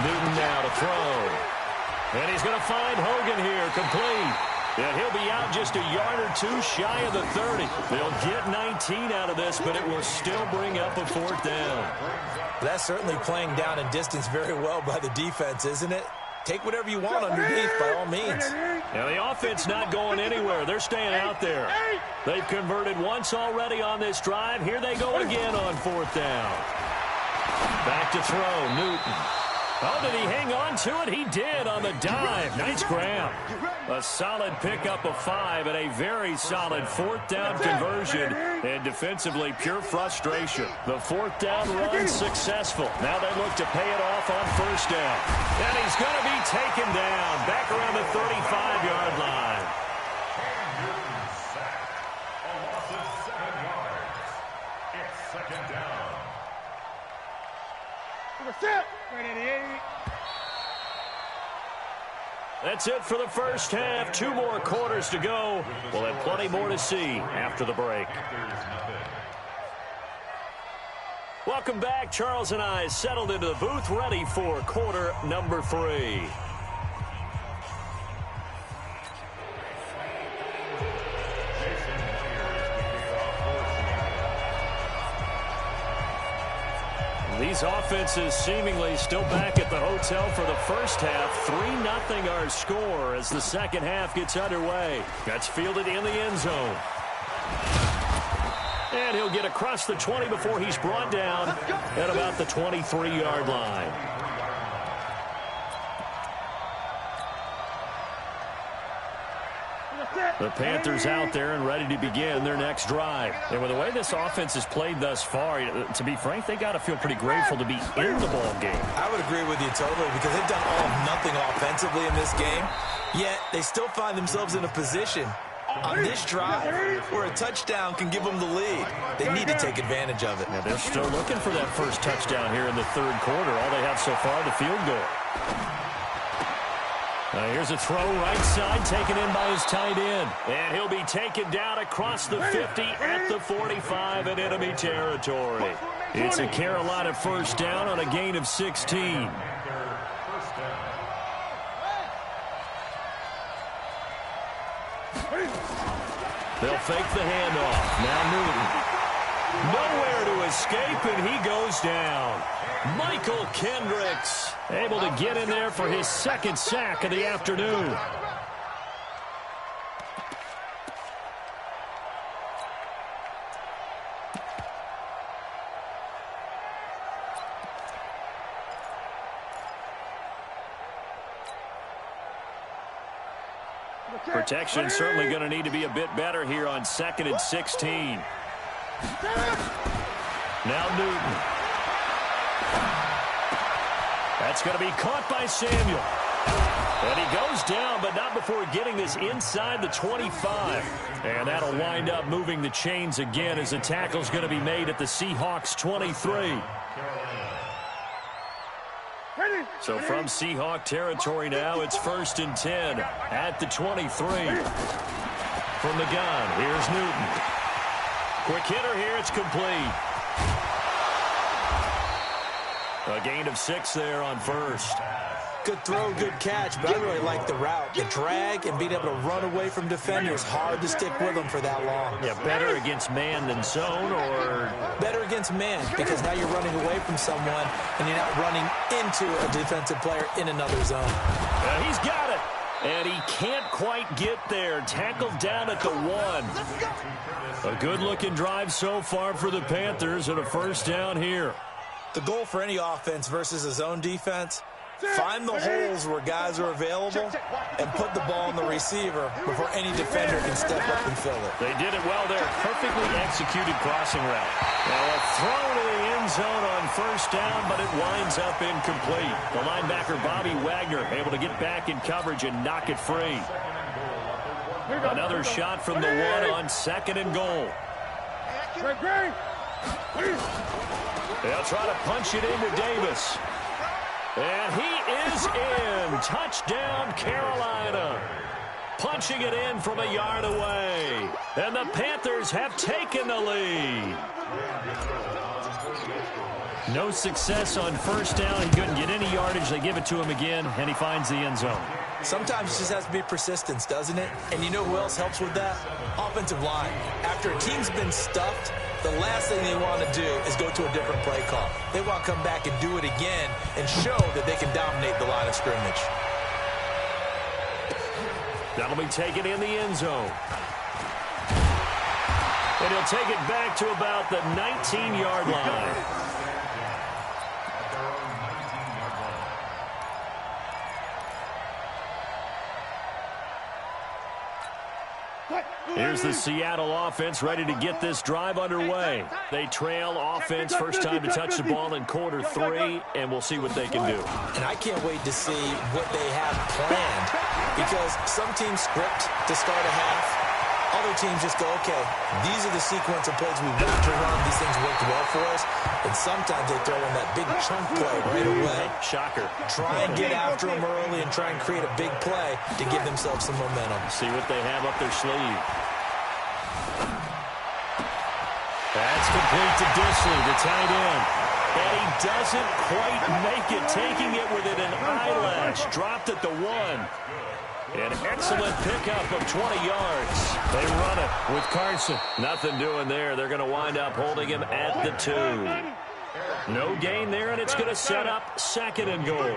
Newton now to throw. And he's going to find Hogan here, complete. And he'll be out just a yard or 2 shy of the 30. They'll get 19 out of this, but it will still bring up a 4th down. That's certainly playing down in distance very well by the defense, isn't it? Take whatever you want underneath by all means. Now the offense not going anywhere. They're staying out there. They've converted once already on this drive. Here they go again on 4th down. Back to throw, Newton. Oh, did he hang on to it? He did on the dive. Nice grab. A solid pickup of 5 and a very solid 4th down conversion. And defensively, pure frustration. The 4th down run successful. Now they look to pay it off on 1st down. And he's going to be taken down back around the 35-yard line. A loss of 7 yards. It's 2nd down. That's it for the first half. 2 more quarters to go. We'll have plenty more to see after the break. Welcome back. Charles and I settled into the booth, ready for quarter number 3. These offenses seemingly still back at the hotel for the first half. 3-0 our score as the second half gets underway. That's fielded in the end zone. And he'll get across the 20 before he's brought down at about the 23-yard line. The Panthers out there and ready to begin their next drive. And with the way this offense has played thus far, to be frank, they got to feel pretty grateful to be in the ball game. I would agree with you totally because they've done all of nothing offensively in this game, yet they still find themselves in a position on this drive where a touchdown can give them the lead. They need to take advantage of it. Now they're still looking for that first touchdown here in the 3rd quarter. All they have so far, the field goal. Here's a throw right side taken in by his tight end. And he'll be taken down across the 50 at the 45 in enemy territory. It's a Carolina first down on a gain of 16. They'll fake the handoff. Now Newton. Nowhere to escape, and he goes down. Michael Kendricks able to get in there for his second sack of the afternoon. Protection certainly going to need to be a bit better here on 2nd and 16. Now Newton. That's going to be caught by Samuel. And he goes down, but not before getting this inside the 25. And that'll wind up moving the chains again as the tackle's going to be made at the Seahawks 23. So from Seahawk territory now, it's 1st and 10 at the 23. From the gun, here's Newton. Quick hitter here, it's complete. A gain of 6 there on 1st. Good throw, good catch, but I really like the route. The drag and being able to run away from defenders, hard to stick with them for that long. Yeah, better against man than zone, or? Better against man, because now you're running away from someone and you're not running into a defensive player in another zone. He's got it, and he can't quite get there. Tackled down at the 1. A good-looking drive so far for the Panthers and a 1st down here. The goal for any offense versus a zone defense, find the holes where guys are available and put the ball in the receiver before any defender can step up and fill it. They did it well there. Perfectly executed crossing route. Now a throw to the end zone on 1st down, but it winds up incomplete. The linebacker Bobby Wagner able to get back in coverage and knock it free. Another shot from the 1 on 2nd and goal. They'll try to punch it into Davis. And he is in. Touchdown, Carolina. Punching it in from a yard away. And the Panthers have taken the lead. No success on 1st down. He couldn't get any yardage. They give it to him again, and he finds the end zone. Sometimes it just has to be persistence, doesn't it? And you know who else helps with that? Offensive line. After a team's been stuffed, the last thing they want to do is go to a different play call. They want to come back and do it again and show that they can dominate the line of scrimmage. That'll be taken in the end zone. And he'll take it back to about the 19-yard line. Here's the Seattle offense ready to get this drive underway. They trail offense, first time to touch the ball in quarter 3, and we'll see what they can do. And I can't wait to see what they have planned, because some teams script to start a half. Other teams just go, okay, these are the sequence of plays we want to run. These things worked well for us. And sometimes they throw in that big chunk play right away. Shocker. Try and get after them early and try and create a big play to give themselves some momentum. See what they have up their sleeve. That's complete to Disley, the tight end. And he doesn't quite make it, taking it within an eyelash. Dropped at the 1. An excellent pickup of 20 yards. They run it with Carson. Nothing doing there. They're going to wind up holding him at the 2. No gain there, and it's going to set up 2nd and goal.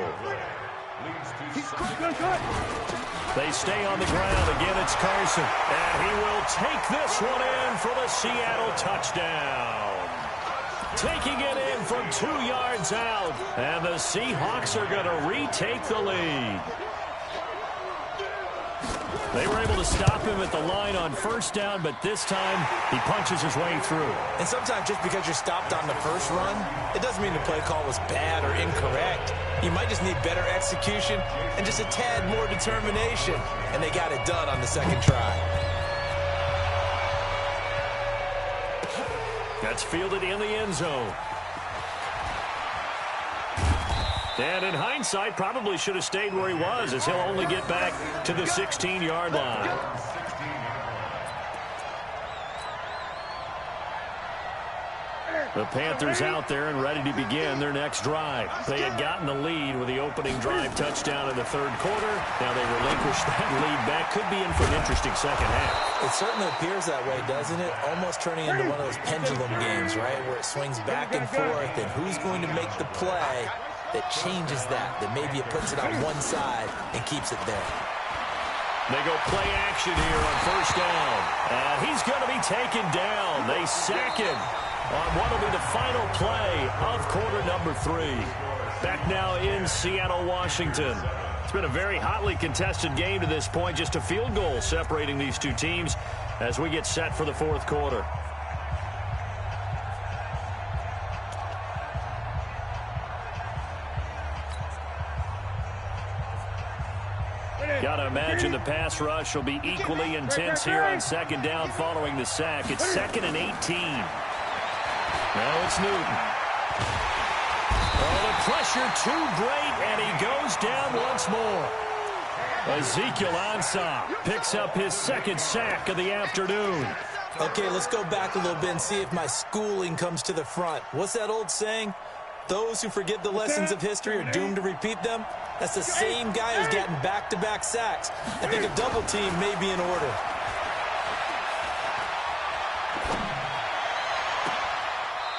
They stay on the ground. Again, it's Carson. And he will take this one in for the Seattle touchdown. Taking it in from 2 yards out. And the Seahawks are going to retake the lead. They were able to stop him at the line on 1st down, but this time he punches his way through. And sometimes just because you're stopped on the first run, it doesn't mean the play call was bad or incorrect. You might just need better execution and just a tad more determination. And they got it done on the 2nd try. That's fielded in the end zone. And in hindsight, probably should have stayed where he was, as he'll only get back to the 16-yard line. The Panthers out there and ready to begin their next drive. They had gotten the lead with the opening drive touchdown in the 3rd quarter. Now they relinquish that lead back. Could be in for an interesting 2nd half. It certainly appears that way, doesn't it? Almost turning into one of those pendulum games, right, where it swings back and forth, and who's going to make the play that changes that maybe it puts it on one side and keeps it there. They go play action here on 1st down. And he's going to be taken down. They sack him on what will be the final play of quarter number 3. Back now in Seattle, Washington. It's been a very hotly contested game to this point. Just a field goal separating these two teams as we get set for the fourth quarter. Got to imagine the pass rush will be equally intense here on second down following the sack. It's 2nd and 18. Now it's Newton. Oh, the pressure too great, and he goes down once more. Ezekiel Ansah picks up his 2nd sack of the afternoon. Okay, let's go back a little bit and see if my schooling comes to the front. What's that old saying? Those who forget the lessons of history are doomed to repeat them. That's the same guy who's getting back-to-back sacks. I think a double team may be in order.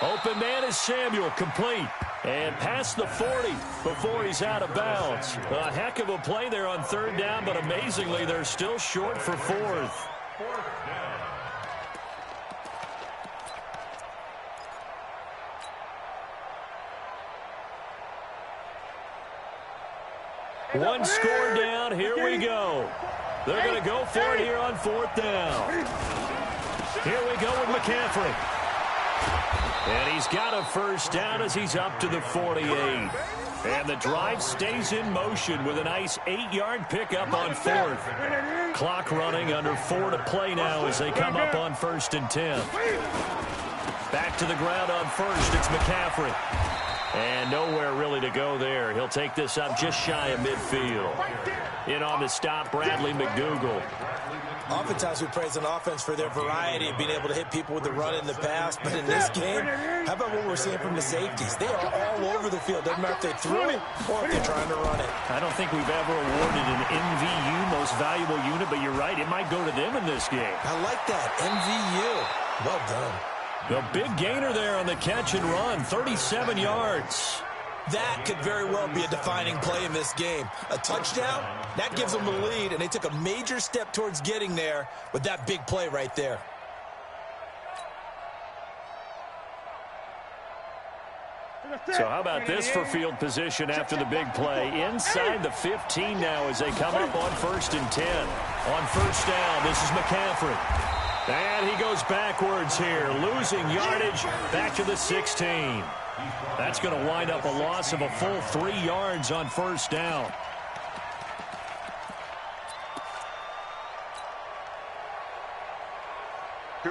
Open man is Samuel, complete. And past the 40 before he's out of bounds. A heck of a play there on 3rd down, but amazingly, they're still short for 4th. One score down, here we go. They're going to go for it here on 4th down. Here we go with McCaffrey. And he's got a 1st down as he's up to the 48. And the drive stays in motion with a nice 8-yard pickup on 4th. Clock running, under 4 to play now as they come up on 1st and 10. Back to the ground on 1st, it's McCaffrey. And nowhere really to go there. He'll take this up just shy of midfield. In on the stop, Bradley McDougald. Oftentimes we praise an offense for their variety of being able to hit people with the run in the pass. But in this game, how about what we're seeing from the safeties? They are all over the field. Doesn't matter if they threw it or if they're trying to run it. I don't think we've ever awarded an MVU, most valuable unit, but you're right. It might go to them in this game. I like that. MVU. Well done. The big gainer there on the catch and run, 37 yards. That could very well be a defining play in this game. A touchdown, that gives them the lead, and they took a major step towards getting there with that big play right there. So how about this for field position after the big play? Inside the 15 now as they come up on 1st and 10. On 1st down, this is McCaffrey. And he goes backwards here, losing yardage back to the 16. That's going to wind up a loss of a full 3 yards on 1st down.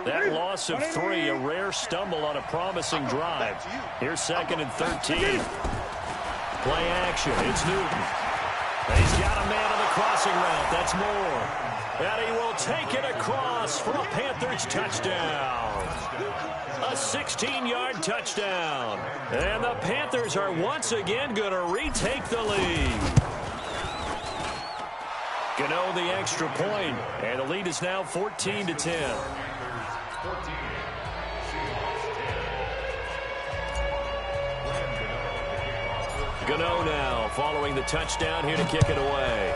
That loss of 3, a rare stumble on a promising drive. Here's 2nd and 13. Play action, it's Newton. He's got a man on the crossing route, that's Moore. And he will take it across for a Panthers touchdown. A 16-yard touchdown. And the Panthers are once again going to retake the lead. Gano the extra point, and the lead is now 14-10. Gano now following the touchdown here to kick it away.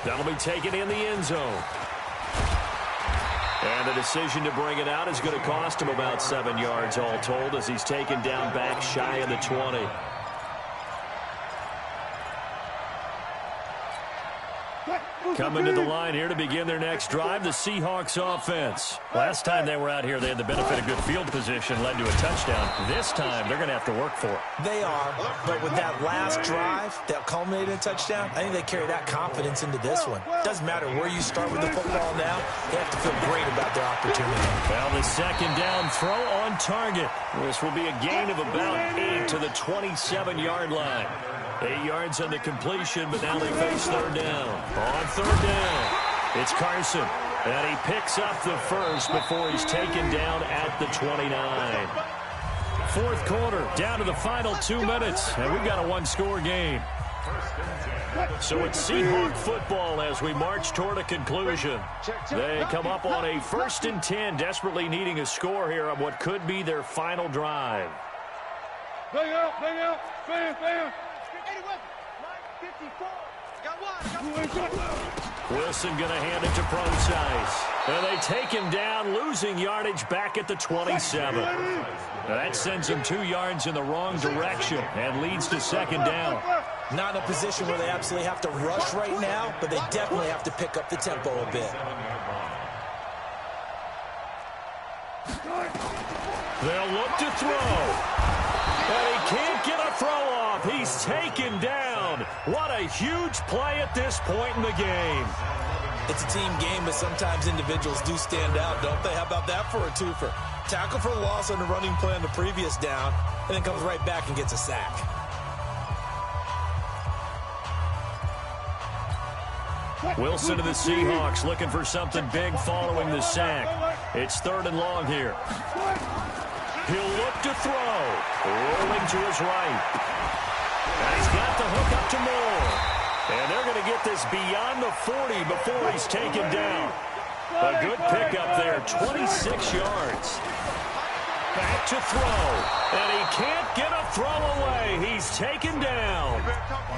That'll be taken in the end zone. And the decision to bring it out is going to cost him about 7 yards all told as he's taken down back shy of the 20. Coming to the line here to begin their next drive, the Seahawks offense. Last time they were out here, they had the benefit of good field position, led to a touchdown. This time, they're going to have to work for it. They are, but with that last drive that culminated in a touchdown, I think they carry that confidence into this one. Doesn't matter where you start with the football now, they have to feel great about their opportunity. Well, the 2nd down throw on target. This will be a gain of about 8 to the 27-yard line. 8 yards on the completion, but now they face 3rd down. On 3rd down, it's Carson. And he picks up the 1st before he's taken down at the 29. 4th quarter, down to the final 2 minutes, and we've got a 1-score game. So it's Seahawk football as we march toward a conclusion. They come up on a 1st and 10, desperately needing a score here on what could be their final drive. Bang out, bam, bam. 51, 54. Got one. Wilson going to hand it to Procise. And they take him down, losing yardage back at the 27. That sends him 2 yards in the wrong direction and leads to second down. Not in a position where they absolutely have to rush right now, but they definitely have to pick up the tempo a bit. They'll look to throw. And he can't get a throw off. He's taken down. What a huge play at this point in the game. It's a team game, but sometimes individuals do stand out, don't they? How about that for a twofer? Tackle for loss on the running play on the previous down, and then comes right back and gets a sack. Wilson to the Seahawks looking for something big following the sack. It's 3rd and long here. He'll look to throw. Rolling to his right. And he's got the hook up to Moore. And they're going to get this beyond the 40 before he's taken down. A good pickup there, 26 yards. Back to throw. And he can't get a throw away. He's taken down.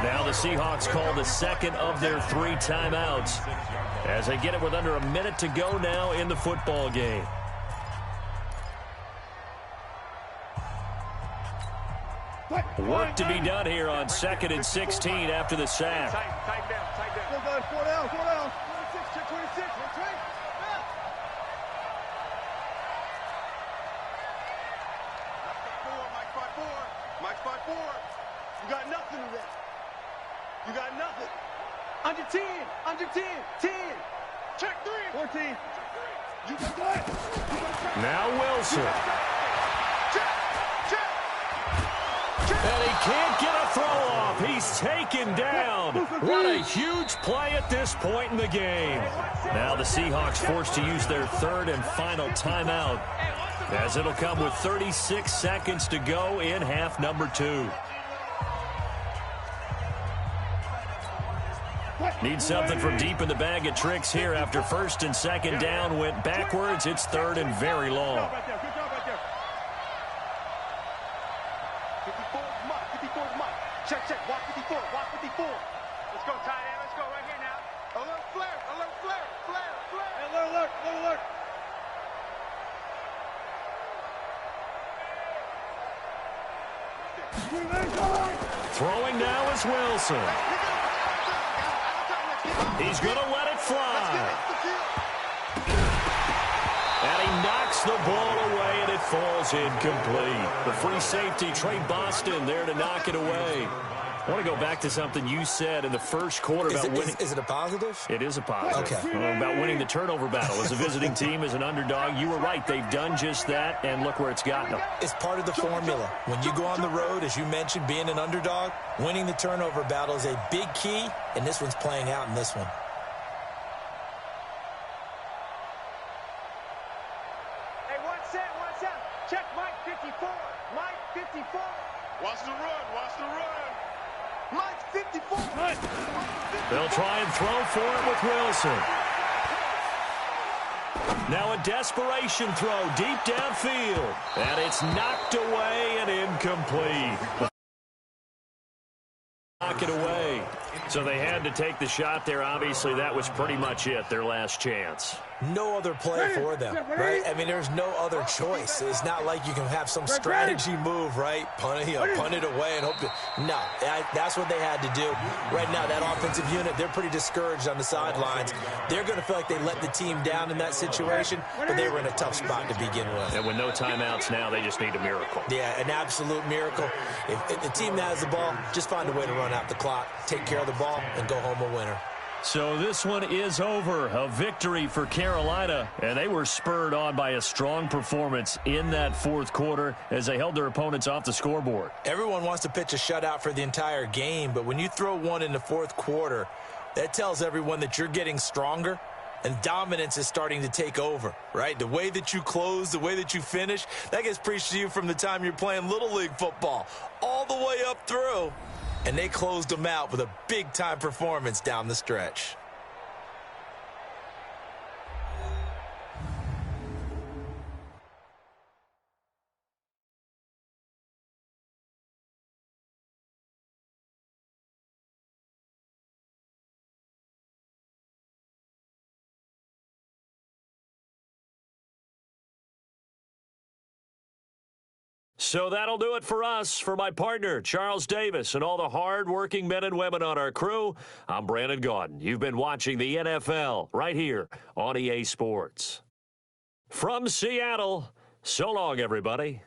Now the Seahawks call the second of their 3 timeouts as they get it with under a minute to go now in the football game. Work to be done here on 2nd and 16 after the sack. Tight down. 4 down. 26, check 26. Mike spot 4. You got nothing in there. You got nothing. Under 10. 10. Check 3. 14. You got what? Now Wilson. And he can't get a throw off. He's taken down. What a huge play at this point in the game. Now the Seahawks forced to use their 3rd and final timeout, as it'll come with 36 seconds to go in half number 2. Need something from deep in the bag of tricks here after 1st and 2nd down went backwards. It's 3rd and very long. 54 is Mike. Check. Walk 54. Let's go, tight end. Let's go right here now. Alert flare. Alert. Throwing now is Wilson. He's going to let it fly. And he knocks the ball away, and it falls incomplete. The free safety, Trey Boston, there to knock it away. I want to go back to something you said in the first quarter about winning. Is it a positive? It is a positive. Okay. About winning the turnover battle. As a visiting team, as an underdog, you were right. They've done just that, and look where it's gotten them. It's part of the formula. When you go on the road, as you mentioned, being an underdog, winning the turnover battle is a big key, and this one's playing out in this one. Hey, one set. Check Mike 54. Mike 54. Watch the run. Mike 54. They'll try and throw for it with Wilson. Now a desperation throw deep downfield. And it's knocked away and incomplete. Knock it away. So they had to take the shot there. Obviously, that was pretty much it, their last chance. No other play for them, right? I mean, there's no other choice. It's not like you can have some strategy move, right? Punt it away and hope it. No, that's what they had to do. Right now, that offensive unit, they're pretty discouraged on the sidelines. They're going to feel like they let the team down in that situation, but they were in a tough spot to begin with. And with no timeouts now, they just need a miracle. Yeah, an absolute miracle. If the team that has the ball, just find a way to run out the clock, take care of the ball, and go home a winner. So this one is over. A victory for Carolina, and they were spurred on by a strong performance in that 4th quarter as they held their opponents off the scoreboard. Everyone wants to pitch a shutout for the entire game, but when you throw one in the 4th quarter, that tells everyone that you're getting stronger and dominance is starting to take over, right? The way that you close, the way that you finish, that gets preached to you from the time you're playing Little League football all the way up through. And they closed them out with a big-time performance down the stretch. So that'll do it for us. For my partner, Charles Davis, and all the hard-working men and women on our crew, I'm Brandon Gaudin. You've been watching the NFL right here on EA Sports. From Seattle, so long, everybody.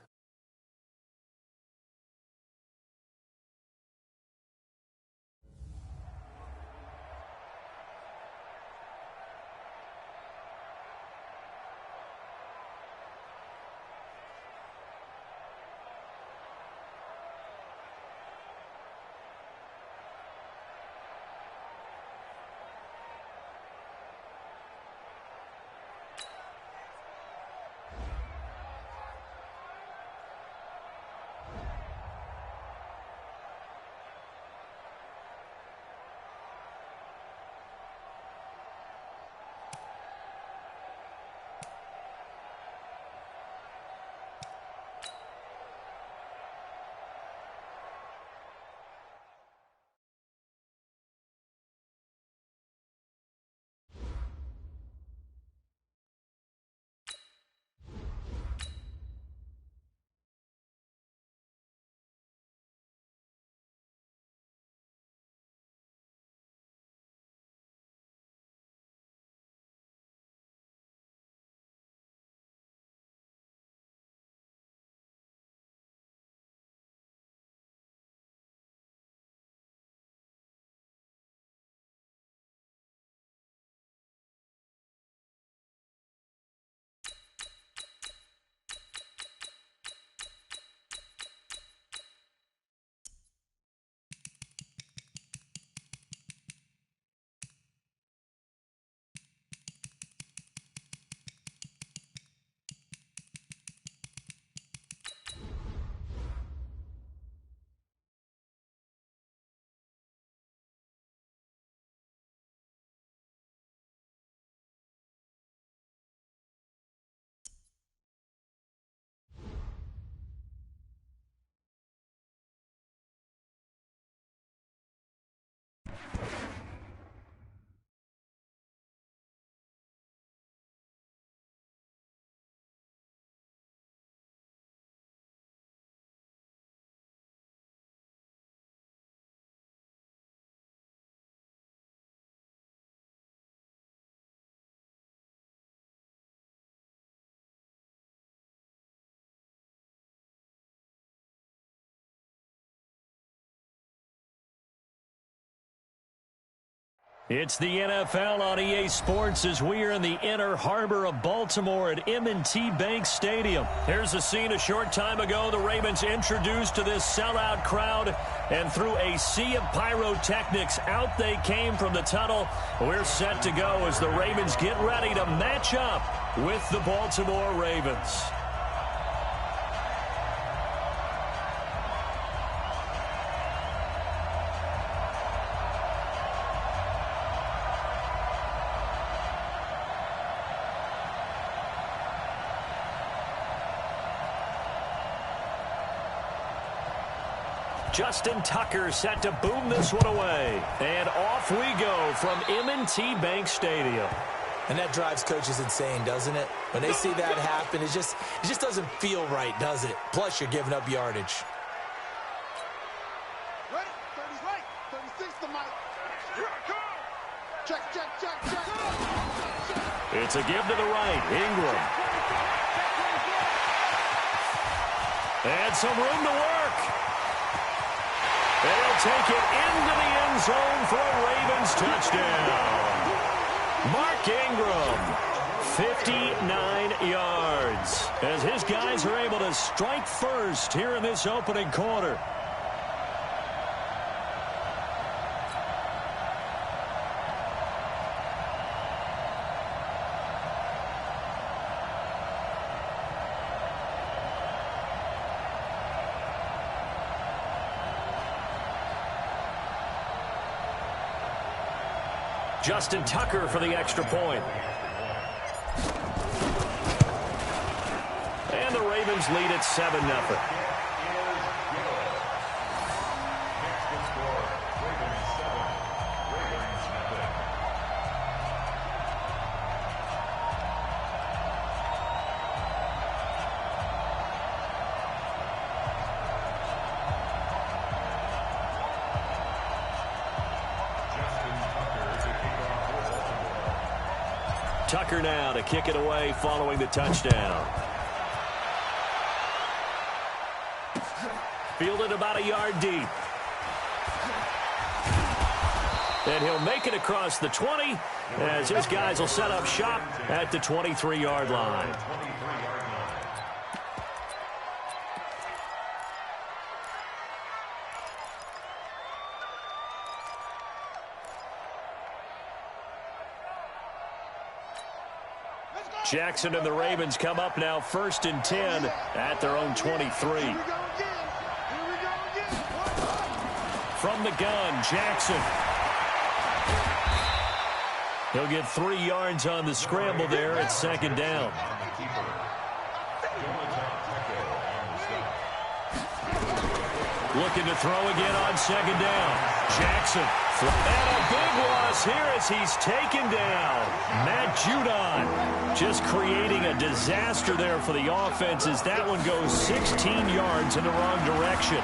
It's the NFL on EA Sports as we are in the inner harbor of Baltimore at M&T Bank Stadium. Here's a scene a short time ago. The Ravens introduced to this sellout crowd, and through a sea of pyrotechnics, out they came from the tunnel. We're set to go as the Ravens get ready to match up with the Baltimore Ravens. Justin Tucker set to boom this one away. And off we go from M&T Bank Stadium. And that drives coaches insane, doesn't it? When they see that happen, it just doesn't feel right, does it? Plus, you're giving up yardage. Ready? 30's right. 36 to Mike. Here I come. Check. It's a give to the right. Ingram. And some room to work. They'll take it into the end zone for a Ravens touchdown. Mark Ingram, 59 yards, as his guys are able to strike first here in this opening quarter. Justin Tucker for the extra point. And the Ravens lead at 7-0. Tucker now to kick it away following the touchdown. Fielded about a yard deep. And he'll make it across the 20 as his guys will set up shop at the 23-yard line. Jackson and the Ravens come up now 1st and 10 at their own 23. From the gun, Jackson. He'll get 3 yards on the scramble there at 2nd down. Looking to throw again on 2nd down. Jackson. And a big loss here as he's taken down. Matt Judon just creating a disaster there for the offense as that one goes 16 yards in the wrong direction.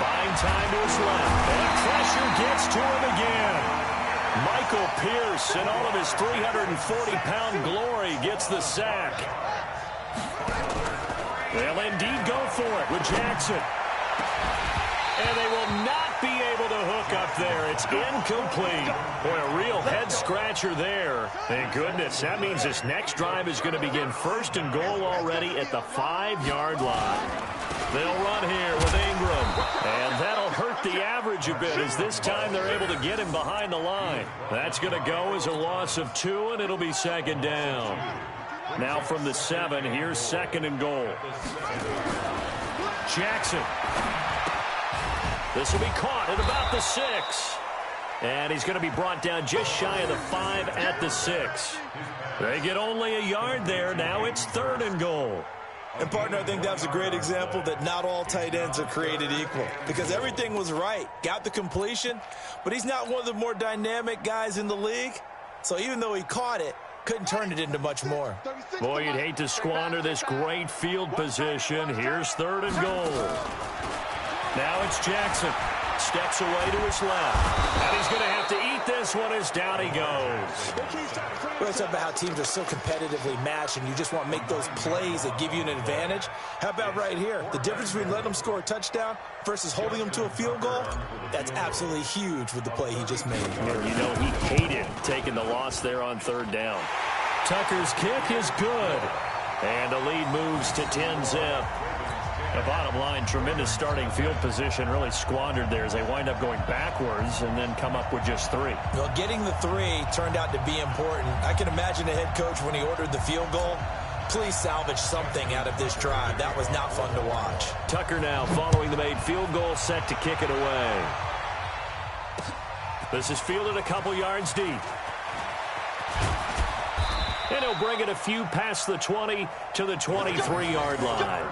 Buying time to his left. And pressure gets to him again. Michael Pierce, in all of his 340-pound glory, gets the sack. They'll indeed go for it with Jackson. And they will not be able to hook up there. It's incomplete. Boy, a real head-scratcher there. Thank goodness. That means this next drive is going to begin 1st and goal already at the 5-yard line. They'll run here with Ingram. And that'll hurt the average a bit as this time they're able to get him behind the line. That's going to go as a loss of 2, and it'll be 2nd down. Now from the 7, here's 2nd and goal. Jackson. This will be caught at about the 6. And he's going to be brought down just shy of the 5 at the 6. They get only a yard there. Now it's 3rd and goal. And, partner, I think that was a great example that not all tight ends are created equal. Because everything was right. Got the completion. But he's not one of the more dynamic guys in the league. So even though he caught it, couldn't turn it into much more. Boy, you'd hate to squander this great field position. Here's 3rd and goal. Now it's Jackson. Steps away to his left. And he's going to have to eat this one as down he goes. Well, it's about how teams are so competitively matched and you just want to make those plays that give you an advantage. How about right here? The difference between letting them score a touchdown versus holding them to a field goal, that's absolutely huge with the play he just made. You know, he hated taking the loss there on 3rd down. Tucker's kick is good. And the lead moves to 10-zip. The bottom line, tremendous starting field position, really squandered there as they wind up going backwards and then come up with just 3. Well, getting the 3 turned out to be important. I can imagine the head coach when he ordered the field goal. Please salvage something out of this drive. That was not fun to watch. Tucker now following the made field goal, set to kick it away. This is fielded a couple yards deep. And he'll bring it a few past the 20 to the 23-yard line.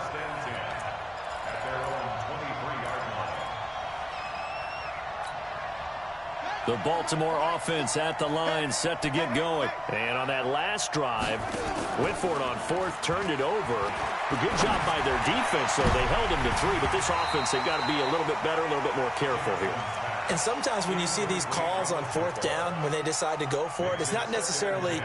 The Baltimore offense at the line, set to get going. And on that last drive, went for it on 4th, turned it over. A good job by their defense, though. They held him to 3, but this offense, they've got to be a little bit better, a little bit more careful here. And sometimes when you see these calls on 4th down, when they decide to go for it, it's not necessarily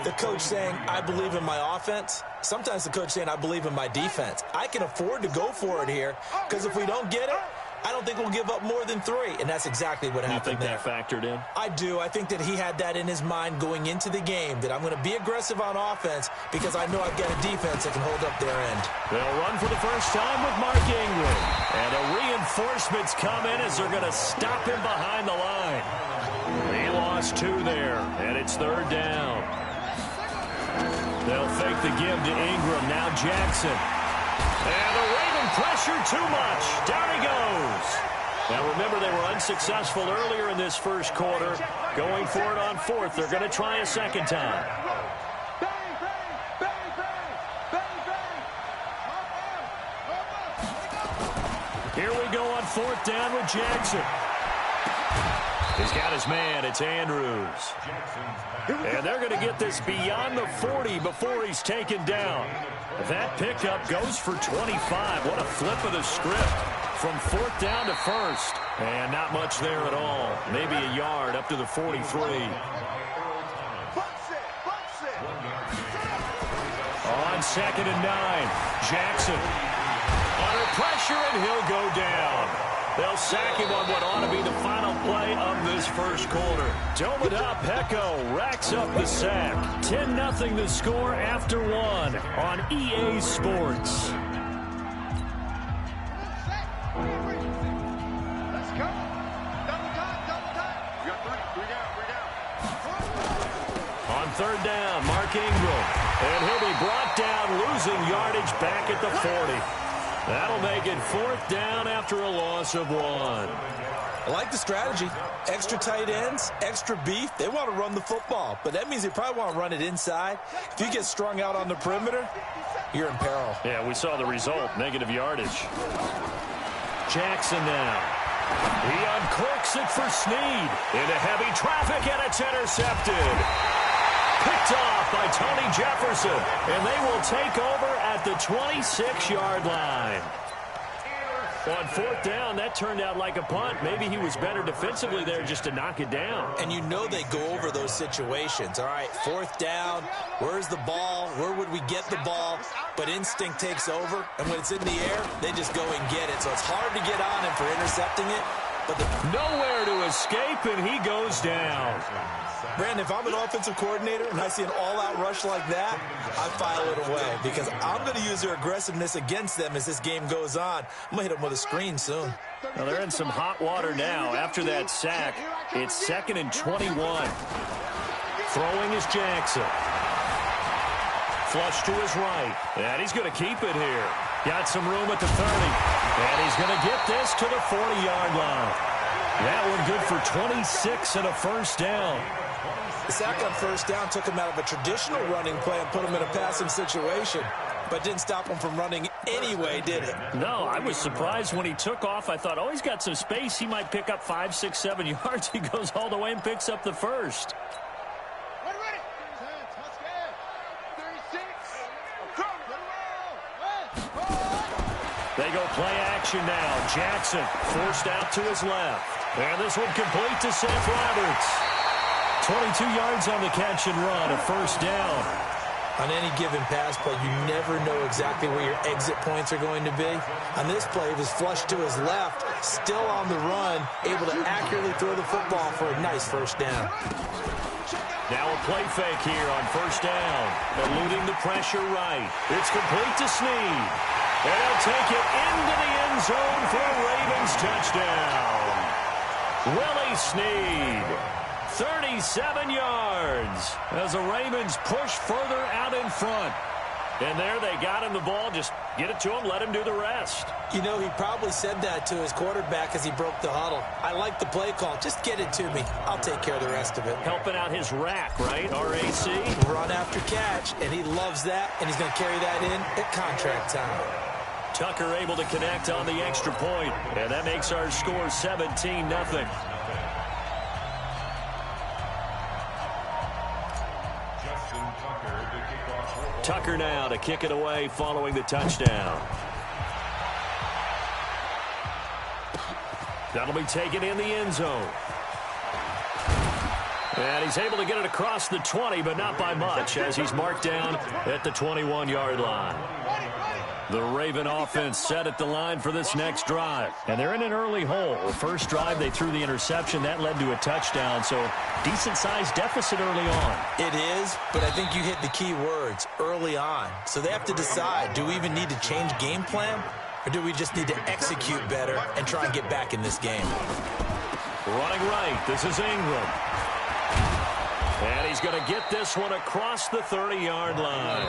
the coach saying, I believe in my offense. Sometimes the coach saying, I believe in my defense. I can afford to go for it here, because if we don't get it, I don't think we'll give up more than 3, and that's exactly what happened there. You think that factored in? I do. I think that he had that in his mind going into the game, that I'm going to be aggressive on offense because I know I've got a defense that can hold up their end. They'll run for the first time with Mark Ingram. And the reinforcements come in as they're going to stop him behind the line. He lost 2 there, and it's 3rd down. They'll fake the give to Ingram. Now Jackson. And the Raven pressure too much. Down he goes. Now remember, they were unsuccessful earlier in this first quarter. Going for it on 4th. They're going to try a 2nd time. Here we go on 4th down with Jackson. He's got his man. It's Andrews. And they're going to get this beyond the 40 before he's taken down. That pickup goes for 25. What a flip of the script from 4th down to 1st. And not much there at all. Maybe a yard up to the 43. 2nd and 9. Jackson under pressure, and he'll go down. They'll sack him on what ought to be the final play of this first quarter. Nomad Pecco racks up the sack. 10-0 the score after 1 on EA Sports. Let's go. Double time. You got three down. On 3rd down, Mark Ingram. And he'll be brought down, losing yardage back at the 40. That'll make it 4th down after a loss of 1. I like the strategy. Extra tight ends, extra beef. They want to run the football, but that means they probably want to run it inside. If you get strung out on the perimeter, you're in peril. Yeah, we saw the result, negative yardage. Jackson now. He uncorks it for Snead. Into heavy traffic, and it's intercepted. Picked off by Tony Jefferson, and they will take over at the 26-yard line. On 4th down, that turned out like a punt. Maybe he was better defensively there just to knock it down. And you know they go over those situations. All right, 4th down, where's the ball? Where would we get the ball? But instinct takes over, and when it's in the air, they just go and get it. So it's hard to get on him for intercepting it. But nowhere to escape, and he goes down. Brandon, if I'm an offensive coordinator and I see an all-out rush like that, I file it away because I'm going to use their aggressiveness against them as this game goes on. I'm going to hit them with a screen soon. Well, they're in some hot water now. After that sack, it's 2nd and 21. Throwing is Jackson. Flush to his right. And he's going to keep it here. Got some room at the 30. And he's going to get this to the 40-yard line. That one good for 26 and a 1st down. The sack on 1st down took him out of a traditional running play and put him in a passing situation, but didn't stop him from running anyway, did it? No, I was surprised when he took off. I thought, oh, he's got some space. He might pick up 5, 6, 7 yards. He goes all the way and picks up the 1st. They go play action now. Jackson forced out to his left. And this one complete to Seth Roberts. 22 yards on the catch and run, a 1st down. On any given pass play, you never know exactly where your exit points are going to be. On this play, he was flushed to his left, still on the run, able to accurately throw the football for a nice 1st down. Now a play fake here on 1st down. Eluding the pressure right. It's complete to Snead. And he'll take it into the end zone for a Ravens touchdown. Willie Snead, 37 yards as the Ravens push further out in front. And there they got him the ball. Just get it to him, let him do the rest. You know, he probably said that to his quarterback as he broke the huddle. I like the play call. Just get it to me. I'll take care of the rest of it. Helping out his rack, right? R-A-C? Run after catch, and he loves that, and he's going to carry that in at contract time. Tucker able to connect on the extra point, and that makes our score 17-0. Tucker now to kick it away following the touchdown. That'll be taken in the end zone. And he's able to get it across the 20, but not by much, as he's marked down at the 21-yard line. The Raven offense set at the line for this next drive. And they're in an early hole. The first drive, they threw the interception. That led to a touchdown, so decent-sized deficit early on. It is, but I think you hit the key words, early on. So they have to decide, do we even need to change game plan, or do we just need to execute better and try and get back in this game? Running right, this is Ingram. And he's going to get this one across the 30-yard line.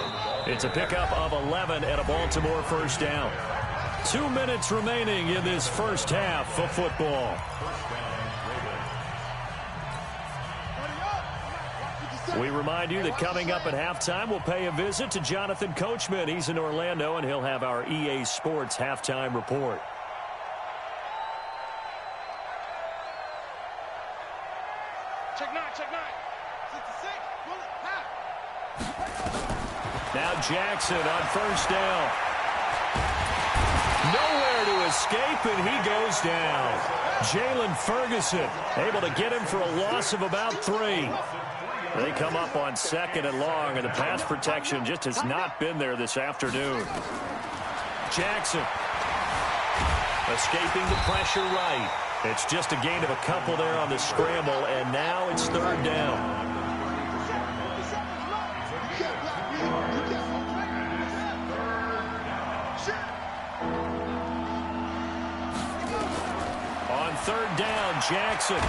It's a pickup of 11 and a Baltimore 1st down. 2 minutes remaining in this first half of football. We remind you that coming up at halftime, we'll pay a visit to Jonathan Coachman. He's in Orlando, and he'll have our EA Sports halftime report. Check nine. Now Jackson on 1st down. Nowhere to escape, and he goes down. Jalen Ferguson able to get him for a loss of about 3. They come up on 2nd and long, and the pass protection just has not been there this afternoon. Jackson escaping the pressure right. It's just a gain of a couple there on the scramble, and now it's 3rd down. On 3rd down, Jackson.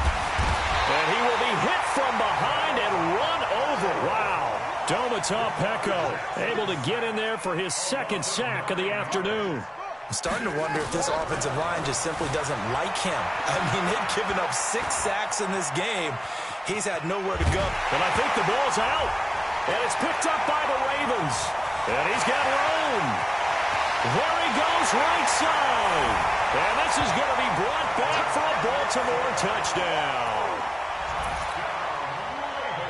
And he will be hit from behind and run over. Wow. Domata able to get in there for his 2nd sack of the afternoon. I'm starting to wonder if this offensive line just simply doesn't like him. I mean, they've given up 6 sacks in this game. He's had nowhere to go. And I think the ball's out. And it's picked up by the Ravens. And he's got room. There he goes, right side. And this is going to be brought back for a Baltimore touchdown.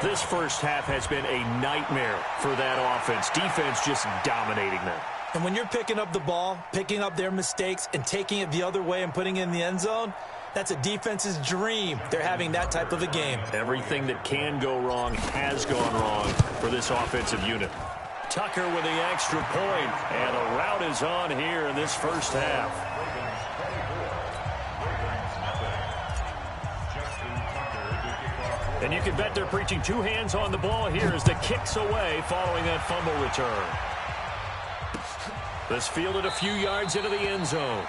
This first half has been a nightmare for that offense. Defense just dominating them. And when you're picking up the ball, picking up their mistakes, and taking it the other way and putting it in the end zone, that's a defense's dream. They're having that type of a game. Everything that can go wrong has gone wrong for this offensive unit. Tucker with the extra point, and a rout is on here in this first half. And you can bet they're preaching 2 hands on the ball here as the kick's away following that fumble return. This fielded a few yards into the end zone.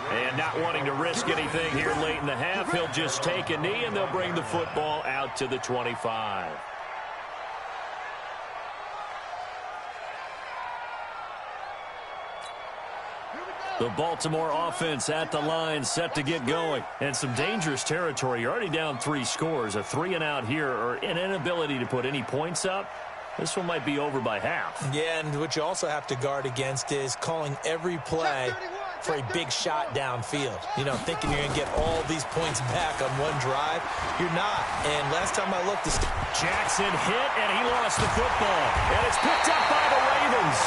And not wanting to risk anything here late in the half, he'll just take a knee and they'll bring the football out to the 25. The Baltimore offense at the line, set to get going. And some dangerous territory. You're already down 3 scores. A 3-and-out here, or an inability to put any points up. This one might be over by half. Yeah, and what you also have to guard against is calling every play for a big shot downfield. You know, thinking you're going to get all these points back on one drive. You're not. And last time I looked, Jackson hit, and he lost the football. And it's picked up by the Ravens.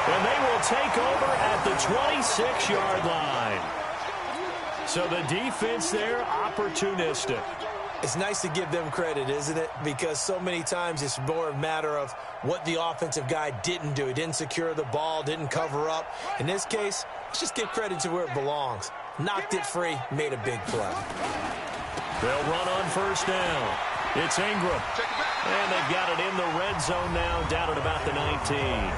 And they will take over at the 26-yard line. So the defense there, opportunistic. It's nice to give them credit, isn't it? Because so many times it's more a matter of what the offensive guy didn't do. He didn't secure the ball, didn't cover up. In this case, let's just give credit to where it belongs. Knocked it free, made a big play. They'll run on 1st down. It's Ingram. And they've got it in the red zone now, down at about the 19.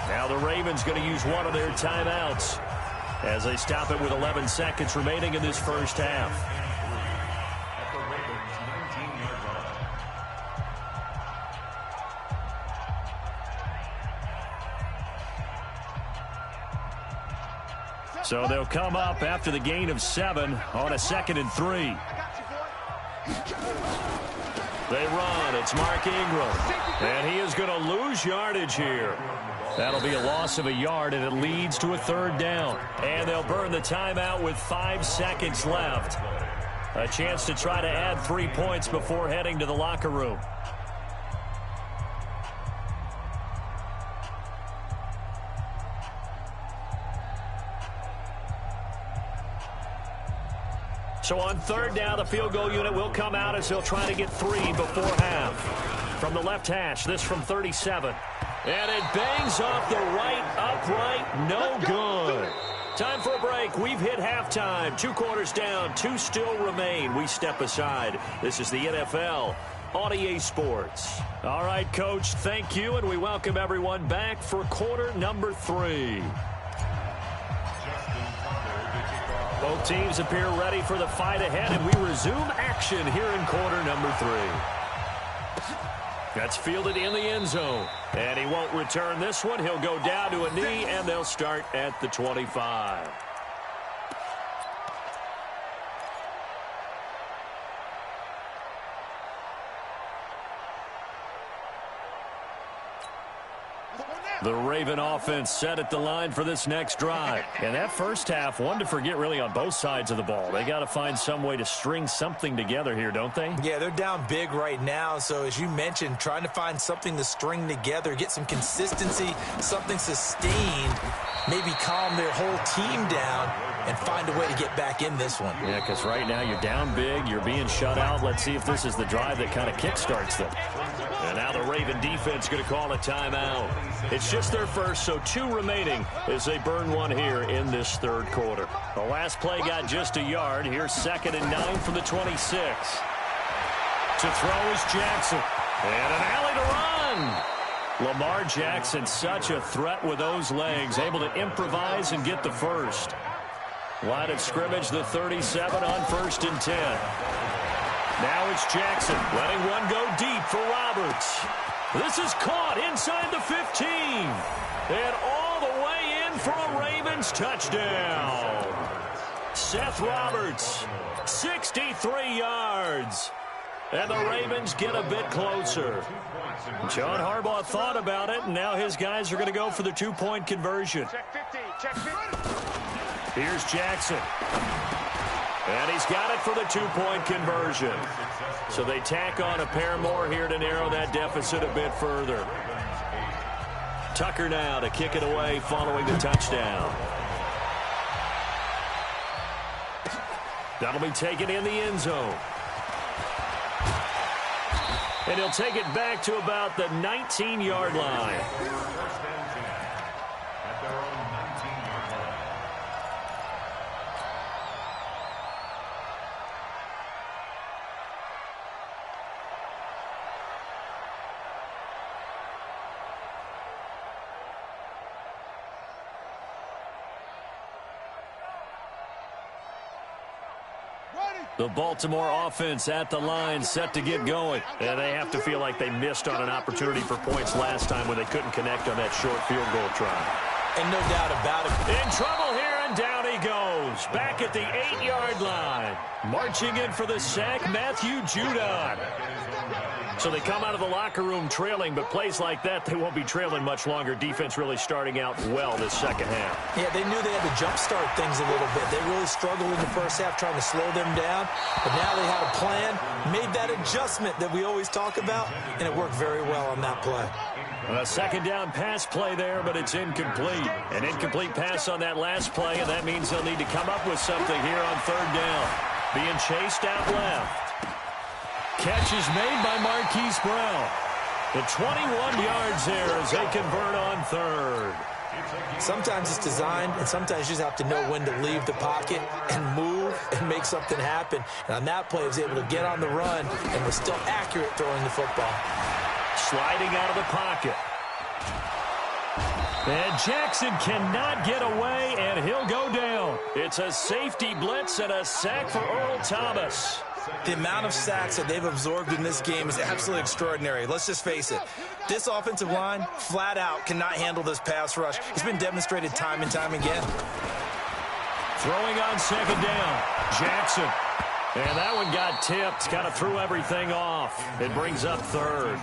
Now the Ravens going to use one of their timeouts as they stop it with 11 seconds remaining in this first half. At the Ravens' 19-yard line. So they'll come up after the gain of 7 on a 2nd and 3. They run. It's Mark Ingram. And he is going to lose yardage here. That'll be a loss of a yard, and it leads to a 3rd down. And they'll burn the timeout with 5 seconds left. A chance to try to add 3 points before heading to the locker room. So on 3rd down, the field goal unit will come out as they'll try to get 3 before half. From the left hash, this from 37. And it bangs off the right upright. No good. Time for a break. We've hit halftime. 2 quarters down. 2 still remain. We step aside. This is the NFL on EA Sports. All right, Coach, thank you, and we welcome everyone back for quarter number 3. Both teams appear ready for the fight ahead, and we resume action here in quarter number 3. That's fielded in the end zone. And he won't return this one. He'll go down to a knee, and they'll start at the 25. The Raven offense set at the line for this next drive. And that first half, one to forget really on both sides of the ball. They got to find some way to string something together here, don't they? Yeah, they're down big right now. So as you mentioned, trying to find something to string together, get some consistency, something sustained, maybe calm their whole team down and find a way to get back in this one. Yeah, because right now you're down big, you're being shut out. Let's see if this is the drive that kind of kickstarts them. And now the Raven defense going to call a timeout. It's just their first, so 2 remaining as they burn 1 here in this third quarter. The last play got just a yard. Here's 2nd and 9 from the 26. To throw is Jackson. And an alley to run. Lamar Jackson, such a threat with those legs, able to improvise and get the first. Line of scrimmage, the 37 on 1st and 10. Now it's Jackson letting one go deep for Roberts. This is caught inside the 15. And all the way in for a Ravens touchdown. Seth Roberts, 63 yards. And the Ravens get a bit closer. John Harbaugh thought about it, and now his guys are going to go for the 2-point conversion. Check 50, check 50. Here's Jackson. And he's got it for the 2-point conversion. So they tack on a pair more here to narrow that deficit a bit further. Tucker now to kick it away following the touchdown. That'll be taken in the end zone. And he'll take it back to about the 19-yard line. The Baltimore offense at the line, set to get going. And they have to feel like they missed on an opportunity for points last time when they couldn't connect on that short field goal try. And no doubt about it. In trouble here, and down he goes. Back at the 8-yard line. Marching in for the sack, Matthew Judon. So they come out of the locker room trailing, but plays like that, they won't be trailing much longer. Defense really starting out well this second half. Yeah, they knew they had to jumpstart things a little bit. They really struggled in the first half trying to slow them down, but now they had a plan, made that adjustment that we always talk about, and it worked very well on that play. A second down pass play there, but it's incomplete. An incomplete pass on that last play, and that means they'll need to come up with something here on 3rd down. Being chased out left. Catch is made by Marquise Brown. The 21 yards there as they convert on 3rd. Sometimes it's designed, and sometimes you just have to know when to leave the pocket and move and make something happen. And on that play, he was able to get on the run and was still accurate throwing the football. Sliding out of the pocket. And Jackson cannot get away, and he'll go down. It's a safety blitz and a sack for Earl Thomas. The amount of sacks that they've absorbed in this game is absolutely extraordinary. Let's just face it. This offensive line, flat out, cannot handle this pass rush. It's been demonstrated time and time again. Throwing on 2nd down. Jackson. And that one got tipped. Kind of threw everything off. It brings up 3rd.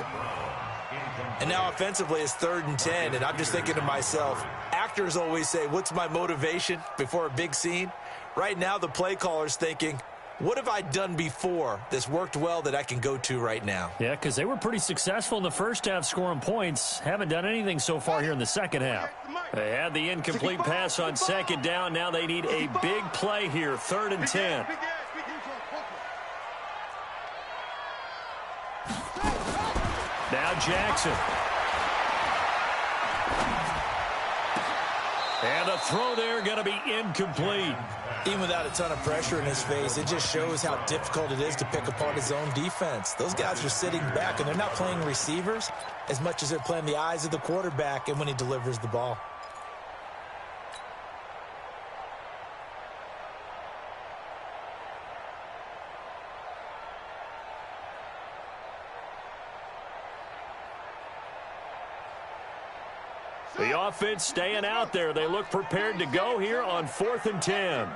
And now offensively it's 3rd and 10. And I'm just thinking to myself, actors always say, what's my motivation before a big scene? Right now the play caller's thinking, what have I done before that's worked well that I can go to right now? Yeah, because they were pretty successful in the first half scoring points. Haven't done anything so far here in the second half. They had the incomplete pass on 2nd down. Now they need a big play here, 3rd and 10. Now Jackson. And the throw there going to be incomplete. Even without a ton of pressure in his face, it just shows how difficult it is to pick apart his own defense. Those guys are sitting back, and they're not playing receivers as much as they're playing the eyes of the quarterback and when he delivers the ball. The offense staying out there. They look prepared to go here on 4th and 10.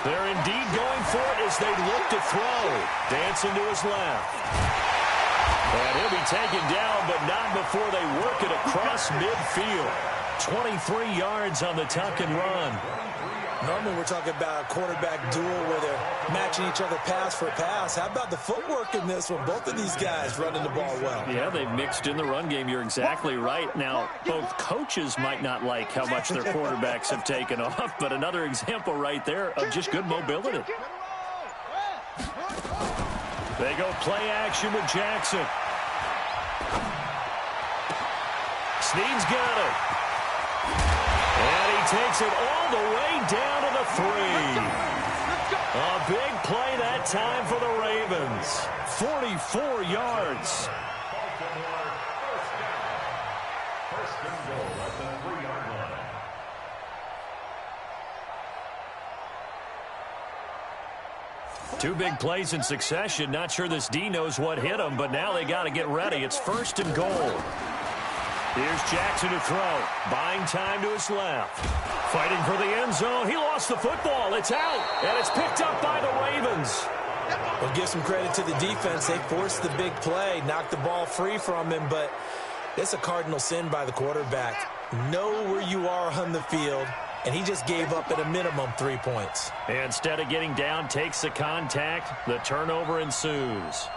They're indeed going for it as they look to throw. Dancing to his left. And he'll be taken down, but not before they work it across midfield. 23 yards on the tuck and run. Normally we're talking about a quarterback duel where they're matching each other pass for pass. How about the footwork in this one? Both of these guys running the ball well. Yeah, they've mixed in the run game. You're exactly right. Now, both coaches might not like how much their quarterbacks have taken off, but another example right there of just good mobility. They go play action with Jackson. Snead's got it. And he takes it all the way down to the 3. A big play that time for the Ravens. 44 yards. First and goal at the 3-yard line. Two big plays in succession. Not sure this D knows what hit him, but now they got to get ready. It's first and goal. Here's Jackson to throw. Buying time to his left. Fighting for the end zone. He lost the football. It's out, and it's picked up by the Ravens. Well, give some credit to the defense. They forced the big play, knocked the ball free from him, but it's a cardinal sin by the quarterback. Know where you are on the field, and he just gave up at a minimum 3 points. Instead of getting down, takes the contact. The turnover ensues.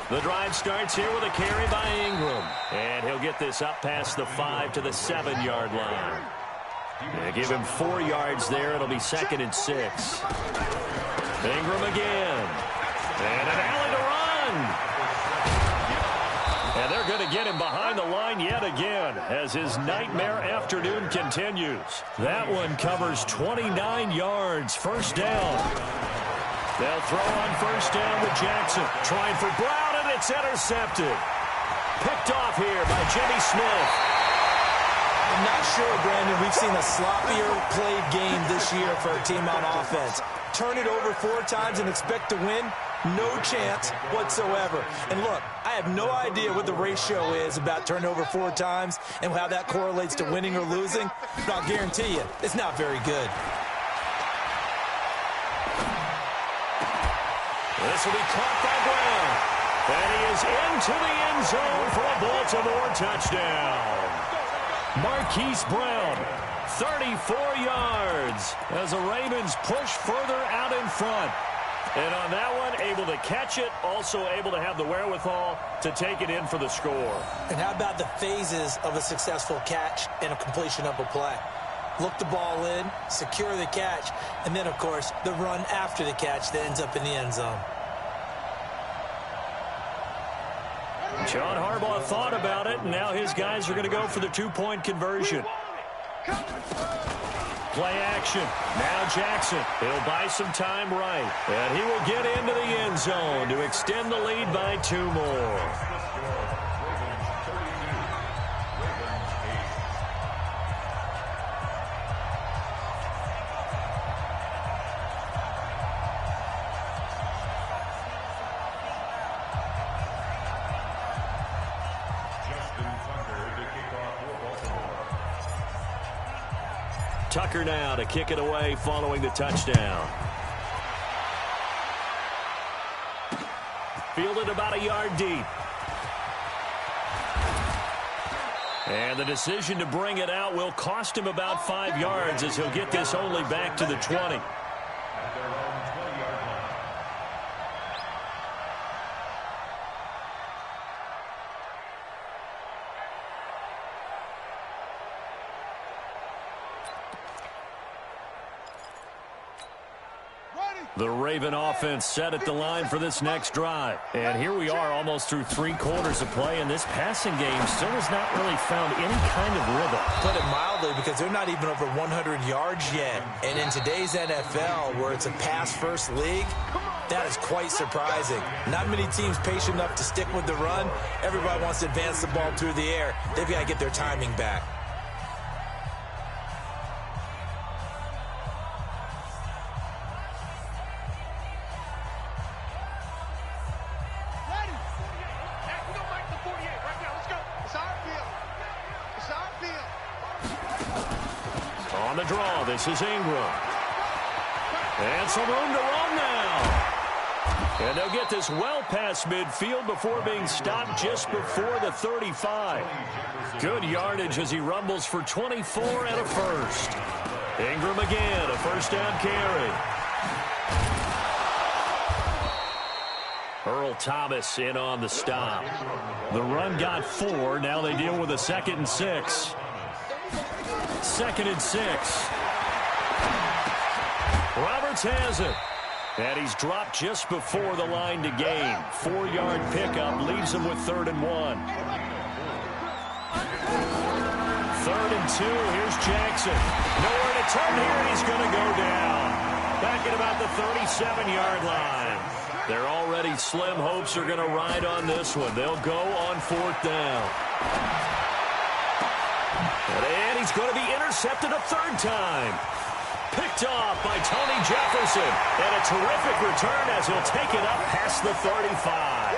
The drive starts here with a carry by Ingram. And he'll get this up past the 5 to the 7-yard line. They give him 4 yards there. It'll be 2nd and 6. Ingram again. And an alley to run. And they're going to get him behind the line yet again as his nightmare afternoon continues. That one covers 29 yards. First down. They'll throw on first down with Jackson. Trying for Brown, and it's intercepted. Picked off here by Jimmy Smith. I'm not sure, Brandon, we've seen a sloppier played game this year for a team on offense. Turn it over 4 times and expect to win? No chance whatsoever. And look, I have no idea what the ratio is about turnover 4 times and how that correlates to winning or losing, but I'll guarantee you, it's not very good. This will be caught by Brown. And he is into the end zone for a Baltimore touchdown. Marquise Brown, 34 yards as the Ravens push further out in front. And on that one, able to catch it, also able to have the wherewithal to take it in for the score. And how about the phases of a successful catch and a completion of a play? Look the ball in, secure the catch, and then, of course, the run after the catch that ends up in the end zone. John Harbaugh thought about it, and now his guys are going to go for the 2-point conversion. Play action. Now Jackson. He'll buy some time right. And he will get into the end zone to extend the lead by 2 more. Tucker now to kick it away following the touchdown. Fielded about a yard deep. And the decision to bring it out will cost him about 5 yards as he'll get this only back to the 20. The Raven offense set at the line for this next drive. And here we are almost through 3 quarters of play, and this passing game still has not really found any kind of rhythm. Put it mildly, because they're not even over 100 yards yet. And in today's NFL, where it's a pass-first league, that is quite surprising. Not many teams patient enough to stick with the run. Everybody wants to advance the ball through the air. They've got to get their timing back. On the draw, this is Ingram. And some room to run now. And they'll get this well past midfield before being stopped just before the 35. Good yardage as he rumbles for 24 and a first. Ingram again, a first down carry. Earl Thomas in on the stop. The run got 4. Now they deal with a 2nd and 6. 2nd and 6. Roberts has it. And he's dropped just before the line to gain. 4-yard pickup leaves him with 3rd and 1. 3rd and 2. Here's Jackson. Nowhere to turn here, and he's going to go down. Back at about the 37-yard line. Their already slim hopes are going to ride on this one. They'll go on 4th down. And he's going to be intercepted a 3rd time. Picked off by Tony Jefferson. And a terrific return as he'll take it up past the 35.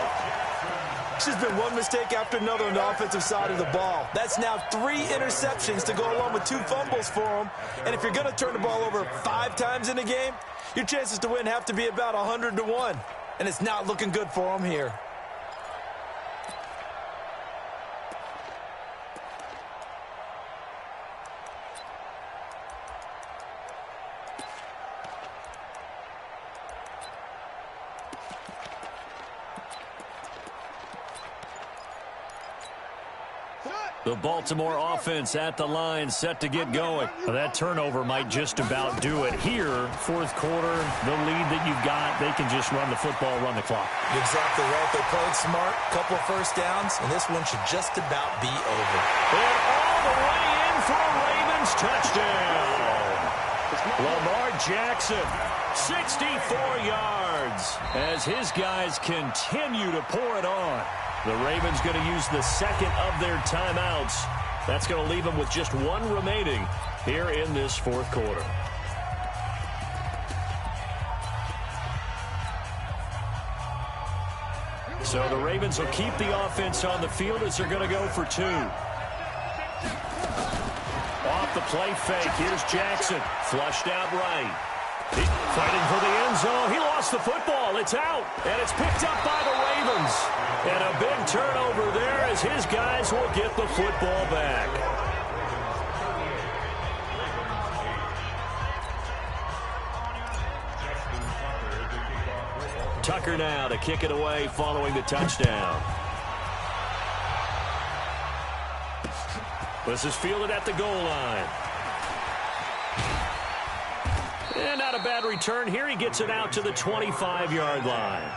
It's just been one mistake after another on the offensive side of the ball. That's now 3 interceptions to go along with 2 fumbles for him. And if you're going to turn the ball over 5 times in a game, your chances to win have to be about 100 to 1. And it's not looking good for him here. The Baltimore offense at the line, set to get going. That turnover might just about do it. Here, 4th quarter, the lead that you've got, they can just run the football, run the clock. Exactly right. They played smart, couple of 1st downs, and this one should just about be over. And all the way in for a Ravens touchdown. Lamar Jackson, 64 yards, as his guys continue to pour it on. The Ravens going to use the 2nd of their timeouts. That's going to leave them with just 1 remaining here in this 4th quarter. So the Ravens will keep the offense on the field as they're going to go for 2. Off the play fake. Here's Jackson. Flushed out right. Fighting for the end zone. He lost the football. It's out. And it's picked up by the Ravens. And a big turnover there as his guys will get the football back. Tucker now to kick it away following the touchdown. This is fielded at the goal line. And not a bad return here. He gets it out to the 25-yard line.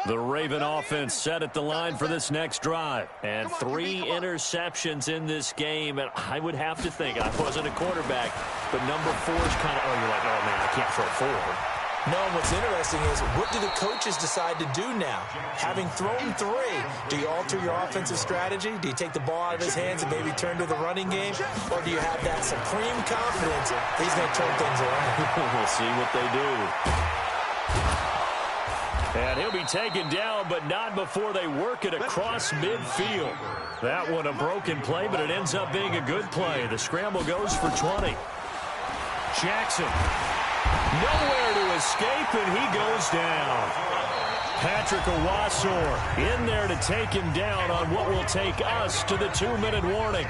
The Raven offense set at the line for this next drive. And 3 interceptions in this game. And I would have to think, I wasn't a quarterback, but number 4 is kind of, you're like, oh, man, I can't throw 4. No, what's interesting is, what do the coaches decide to do now? Having thrown 3, do you alter your offensive strategy? Do you take the ball out of his hands and maybe turn to the running game? Or do you have that supreme confidence he's going to turn things around? We'll see what they do. And he'll be taken down, but not before they work it across midfield. That one a broken play, but it ends up being a good play. The scramble goes for 20. Jackson, nowhere to escape, and he goes down. Patrick Owasor in there to take him down on what will take us to the 2-minute warning.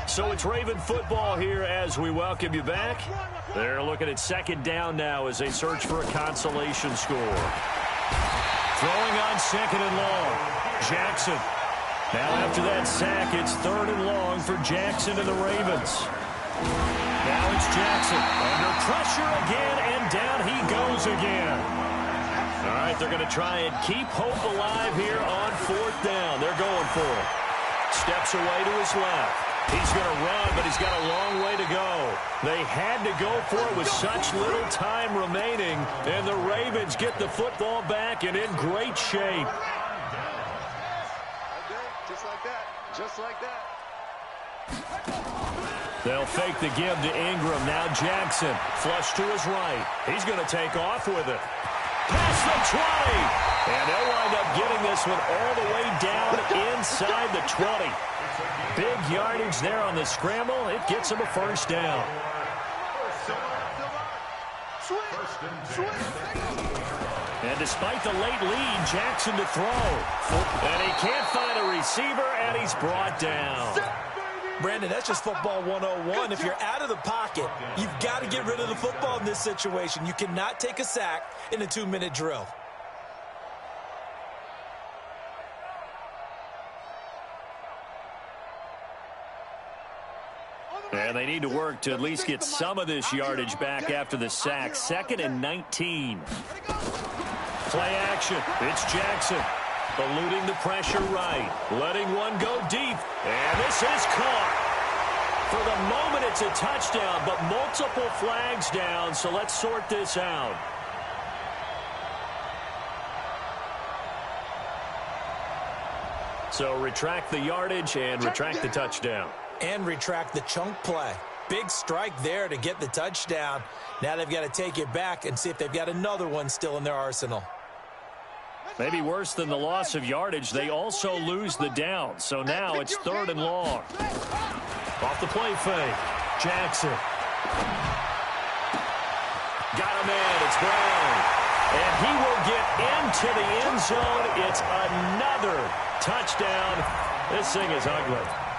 So it's Raven football here as we welcome you back. They're looking at 2nd down now as they search for a consolation score. Throwing on 2nd and long. Jackson. Now after that sack, it's 3rd and long for Jackson and the Ravens. Now it's Jackson under pressure again, and down he goes again. All right, they're going to try and keep hope alive here on 4th down. They're going for it. Steps away to his left. He's going to run, but he's got a long way to go. They had to go for it with such little time remaining, and the Ravens get the football back and in great shape. Just like that. Just like that. They'll fake the give to Ingram. Now Jackson, flush to his right. He's going to take off with it. Pass across the 20. And they'll wind up getting this one all the way down inside the 20. Big yardage there on the scramble. It gets him a first down. And despite the late lead, Jackson to throw. And he can't find a receiver, and he's brought down. Brandon, that's just football 101. If you're out of the pocket, you've got to get rid of the football in this situation. You cannot take a sack in a 2-minute drill. And they need to work to at least get some of this yardage back after the sack. 2nd and 19. Play action. It's Jackson. Eluding the pressure right. Letting one go deep. And this is caught. For the moment, it's a touchdown, but multiple flags down, so let's sort this out. So retract the yardage and retract the touchdown. And retract the chunk play. Big strike there to get the touchdown. Now they've got to take it back and see if they've got another one still in their arsenal. Maybe worse than the loss of yardage, they also lose the down. So now it's 3rd and long. Off the play fake. Jackson. Got him in. It's Brown. And he will get into the end zone. It's another touchdown. This thing is ugly.